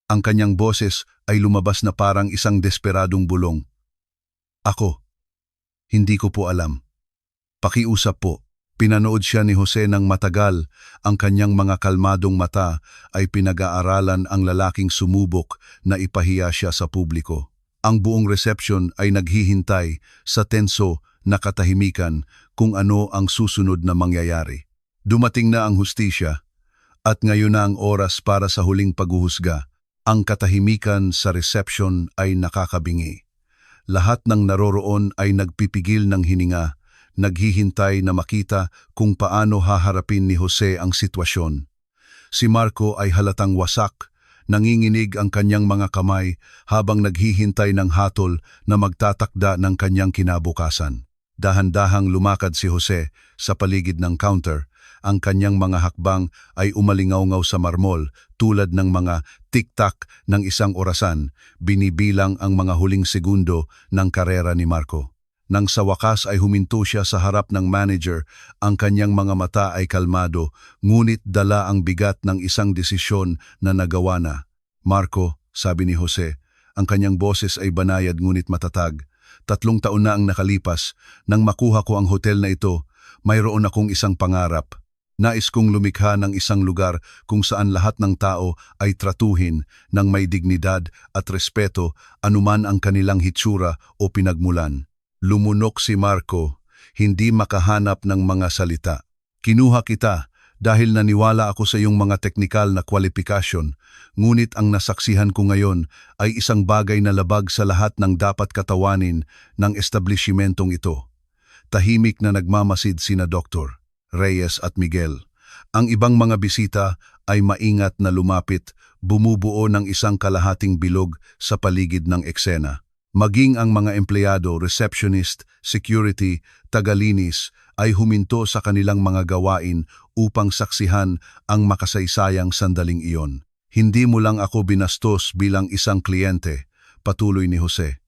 Ang kanyang boses ay lumabas na parang isang desperadong bulong. Ako. Hindi ko po alam. Pakiusap po. Pinanood siya ni Jose ng matagal. Ang kanyang mga kalmadong mata ay pinag-aaralan ang lalaking sumubok na ipahiya siya sa publiko. Ang buong reception ay naghihintay sa tenso na katahimikan kung ano ang susunod na mangyayari. Dumating na ang hustisya at ngayon na ang oras para sa huling paghuhusga. Ang katahimikan sa reception ay nakakabingi. Lahat ng naroroon ay nagpipigil ng hininga, naghihintay na makita kung paano haharapin ni Jose ang sitwasyon. Si Marco ay halatang wasak, nanginginig ang kanyang mga kamay habang naghihintay ng hatol na magtatakda ng kanyang kinabukasan. Dahan-dahang lumakad si Jose sa paligid ng counter. Ang kanyang mga hakbang ay umalingaw-ngaw sa marmol tulad ng mga tik-tak ng isang orasan, binibilang ang mga huling segundo ng karera ni Marco. Nang sa wakas ay huminto siya sa harap ng manager, ang kanyang mga mata ay kalmado, ngunit dala ang bigat ng isang desisyon na nagawa na. Marco, sabi ni Jose, ang kanyang boses ay banayad ngunit matatag. 3 taon na ang nakalipas, nang makuha ko ang hotel na ito, mayroon akong isang pangarap. Nais kong lumikha ng isang lugar kung saan lahat ng tao ay tratuhin ng may dignidad at respeto anuman ang kanilang hitsura o pinagmulan. Lumunok si Marco, hindi makahanap ng mga salita. Kinuha kita dahil naniwala ako sa iyong mga teknikal na kwalifikasyon, ngunit ang nasaksihan ko ngayon ay isang bagay na labag sa lahat ng dapat katawanin ng establishmentong ito. Tahimik na nagmamasid sina Dr. Reyes at Miguel. Ang ibang mga bisita ay maingat na lumapit, bumubuo ng isang kalahating bilog sa paligid ng eksena. Maging ang mga empleyado, receptionist, security, tagalinis ay huminto sa kanilang mga gawain upang saksihan ang makasaysayang sandaling iyon. Hindi mo lang ako binastos bilang isang kliyente, patuloy ni Jose.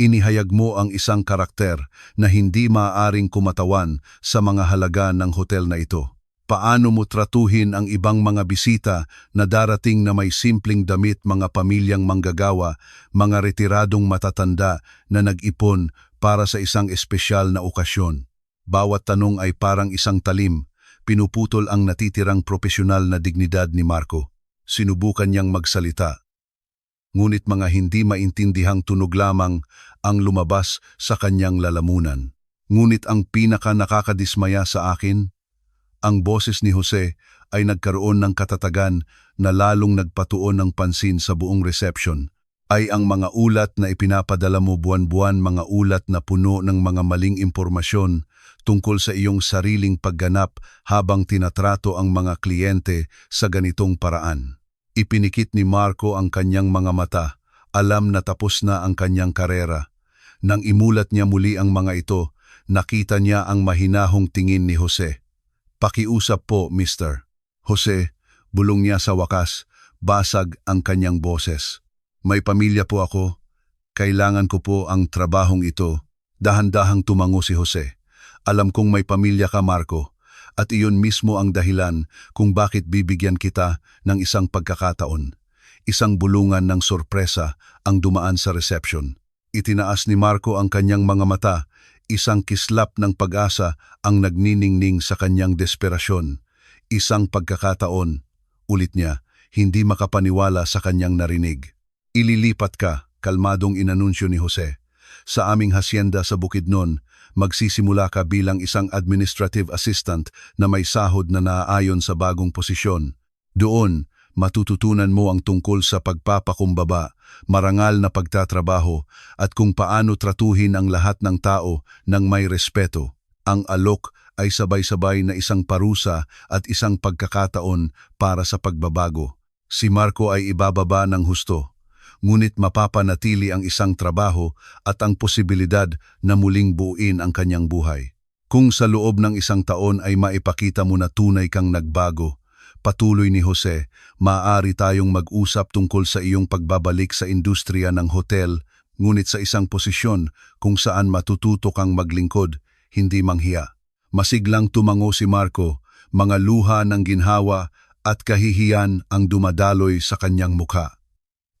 Inihayag mo ang isang karakter na hindi maaaring kumatawan sa mga halaga ng hotel na ito. Paano mo tratuhin ang ibang mga bisita na darating na may simpleng damit, mga pamilyang manggagawa, mga retiradong matatanda na nag-ipon para sa isang espesyal na okasyon? Bawat tanong ay parang isang talim, pinuputol ang natitirang profesional na dignidad ni Marco. Sinubukan niyang magsalita, ngunit mga hindi maintindihang tunog lamang ang lumabas sa kanyang lalamunan. Ngunit ang pinaka nakakadismaya sa akin, ang boses ni Jose ay nagkaroon ng katatagan na lalong nagpatuon ng pansin sa buong reception, ay ang mga ulat na ipinapadala mo buwan-buwan, mga ulat na puno ng mga maling impormasyon tungkol sa iyong sariling pagganap habang tinatrato ang mga kliyente sa ganitong paraan. Ipinikit ni Marco ang kanyang mga mata, alam na tapos na ang kanyang karera. Nang imulat niya muli ang mga ito, nakita niya ang mahinahong tingin ni Jose. "Pakiusap po, Mr. Jose," bulong niya sa wakas, basag ang kanyang boses. "May pamilya po ako. Kailangan ko po ang trabahong ito." Dahan-dahang tumango si Jose. "Alam kong may pamilya ka, Marco, at iyon mismo ang dahilan kung bakit bibigyan kita ng isang pagkakataon." Isang bulungan ng sorpresa ang dumaan sa reception. Itinaas ni Marco ang kanyang mga mata. Isang kislap ng pag-asa ang nagniningning sa kanyang desperasyon. "Isang pagkakataon," ulit niya, hindi makapaniwala sa kanyang narinig. "Ililipat ka," kalmadong inanunsyo ni Jose. "Sa aming hacienda sa Bukidnon, magsisimula ka bilang isang administrative assistant na may sahod na naaayon sa bagong posisyon. Doon, matututunan mo ang tungkol sa pagpapakumbaba, marangal na pagtatrabaho, at kung paano tratuhin ang lahat ng tao ng may respeto. Ang alok ay sabay-sabay na isang parusa at isang pagkakataon para sa pagbabago." Si Marco ay ibababa ng husto, ngunit mapapanatili ang isang trabaho at ang posibilidad na muling buuin ang kanyang buhay. "Kung sa loob ng isang taon ay maipakita mo na tunay kang nagbago," patuloy ni Jose, "maaari tayong mag-usap tungkol sa iyong pagbabalik sa industriya ng hotel, ngunit sa isang posisyon kung saan matututo kang maglingkod, hindi manghiya." Masiglang tumango si Marco, mga luha ng ginhawa at kahihiyan ang dumadaloy sa kanyang mukha.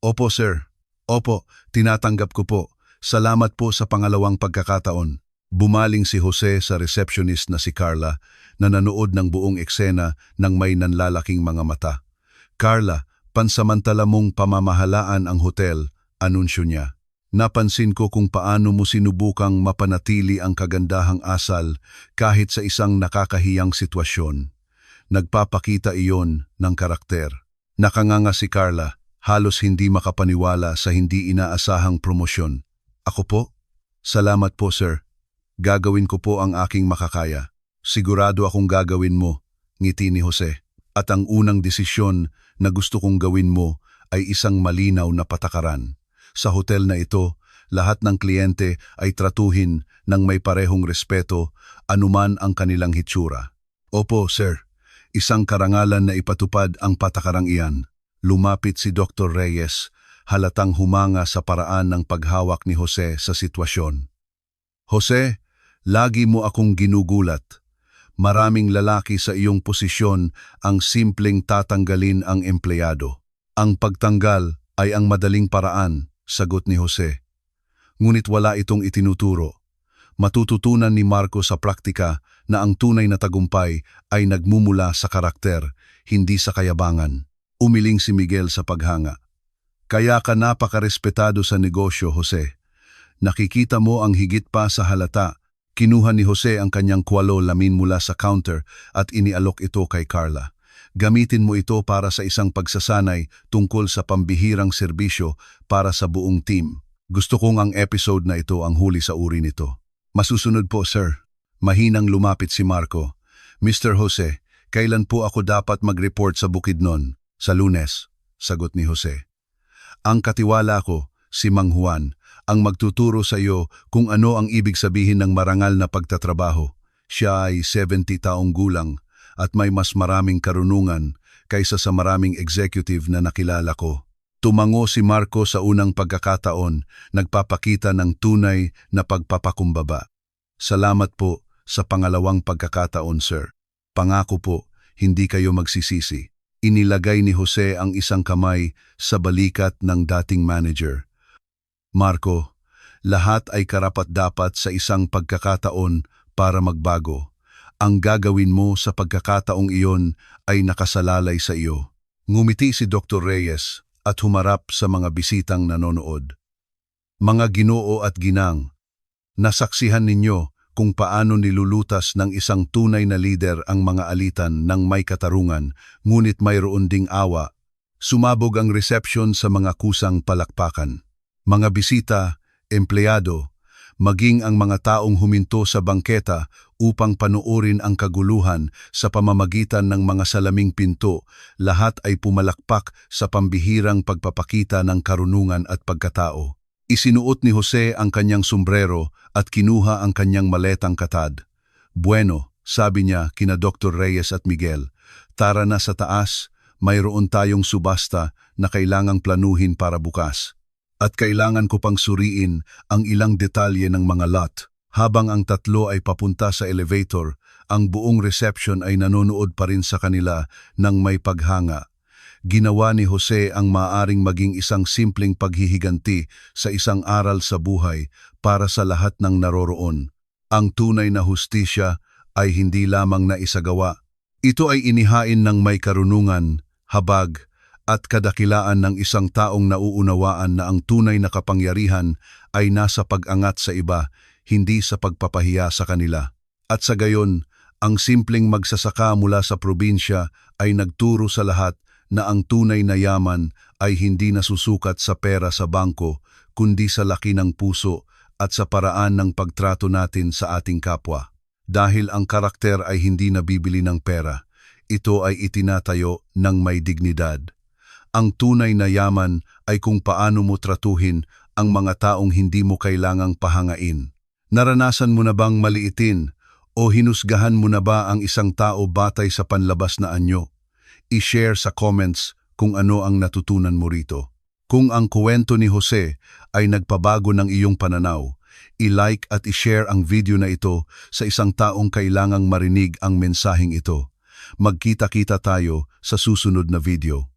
"Opo, sir. Opo, tinatanggap ko po. Salamat po sa pangalawang pagkakataon." Bumaling si Jose sa receptionist na si Carla, na nanood ng buong eksena ng may nanlalaking mga mata. "Carla, pansamantala mong pamamahalaan ang hotel," anunsyo niya. "Napansin ko kung paano mo sinubukang mapanatili ang kagandahang asal kahit sa isang nakakahiyang sitwasyon. Nagpapakita iyon ng karakter." Nakanganga si Carla, halos hindi makapaniwala sa hindi inaasahang promosyon. "Ako po? Salamat po, sir. Gagawin ko po ang aking makakaya." "Sigurado akong gagawin mo," ngiti ni Jose. "At ang unang desisyon na gusto kong gawin mo ay isang malinaw na patakaran. Sa hotel na ito, lahat ng kliyente ay tratuhin ng may parehong respeto, anuman ang kanilang hitsura." "Opo, sir. Isang karangalan na ipatupad ang patakarang iyan." Lumapit si Dr. Reyes, halatang humanga sa paraan ng paghawak ni Jose sa sitwasyon. "Jose, lagi mo akong ginugulat. Maraming lalaki sa iyong posisyon ang simpleng tatanggalin ang empleyado. Ang pagtanggal ay ang madaling paraan," sagot ni Jose. Ngunit wala itong itinuturo. Matututunan ni Marco sa praktika na ang tunay na tagumpay ay nagmumula sa karakter, hindi sa kayabangan. Umiling si Miguel sa paghanga. "Kaya ka napakarespetado sa negosyo, Jose. Nakikita mo ang higit pa sa halata." Kinuha ni Jose ang kanyang kwalo lamin mula sa counter at inialok ito kay Carla. "Gamitin mo ito para sa isang pagsasanay tungkol sa pambihirang serbisyo para sa buong team. Gusto kong ang episode na ito ang huli sa uri nito." "Masusunod po, sir." Mahinang lumapit si Marco. "Mr. Jose, kailan po ako dapat mag-report sa Bukidnon?" "Sa Lunes," sagot ni Jose. "Ang katiwala ko, si Mang Juan, ang magtuturo sa iyo kung ano ang ibig sabihin ng marangal na pagtatrabaho. Siya ay 70 taong gulang at may mas maraming karunungan kaysa sa maraming executive na nakilala ko." Tumango si Marco sa unang pagkakataon, nagpapakita ng tunay na pagpapakumbaba. Salamat po sa pangalawang pagkakataon, sir. Pangako po, hindi kayo magsisisi. Inilagay ni Jose ang isang kamay sa balikat ng dating manager. Marco, lahat ay karapat-dapat sa isang pagkakataon para magbago. Ang gagawin mo sa pagkakataong iyon ay nakasalalay sa iyo. Ngumiti si Dr. Reyes at humarap sa mga bisitang nanonood. Mga Ginoo at ginang, nasaksihan ninyo kung paano nilulutas ng isang tunay na lider ang mga alitan ng may katarungan, ngunit mayroon ding awa. Sumabog ang reception sa mga kusang palakpakan. Mga bisita, empleyado, maging ang mga taong huminto sa bangketa upang panuorin ang kaguluhan sa pamamagitan ng mga salaming pinto, lahat ay pumalakpak sa pambihirang pagpapakita ng karunungan at pagkatao. Isinuot ni Jose ang kanyang sombrero at kinuha ang kanyang maletang katad. Bueno, sabi niya kina Dr. Reyes at Miguel, tara na sa taas, mayroon tayong subasta na kailangang planuhin para bukas. At kailangan ko pang suriin ang ilang detalye ng mga lot. Habang ang tatlo ay papunta sa elevator, ang buong reception ay nanonood pa rin sa kanila ng may paghanga. Ginawa ni Jose ang maaring maging isang simpleng paghihiganti sa isang aral sa buhay para sa lahat ng naroroon. Ang tunay na hustisya ay hindi lamang naisagawa. Ito ay inihain ng may karunungan, habag, at kadakilaan ng isang taong nauunawaan na ang tunay na kapangyarihan ay nasa pag-angat sa iba, hindi sa pagpapahiya sa kanila. At sa gayon, ang simpleng magsasaka mula sa probinsya ay nagturo sa lahat na ang tunay na yaman ay hindi nasusukat sa pera sa bangko, kundi sa laki ng puso at sa paraan ng pagtrato natin sa ating kapwa. Dahil ang karakter ay hindi nabibili ng pera, ito ay itinatayo ng may dignidad. Ang tunay na yaman ay kung paano mo tratuhin ang mga taong hindi mo kailangang pahangain. Naranasan mo na bang maliitin o hinusgahan mo na ba ang isang tao batay sa panlabas na anyo? I-share sa comments kung ano ang natutunan mo rito. Kung ang kwento ni Jose ay nagpabago ng iyong pananaw, i-like at i-share ang video na ito sa isang taong kailangang marinig ang mensaheng ito. Magkita-kita tayo sa susunod na video.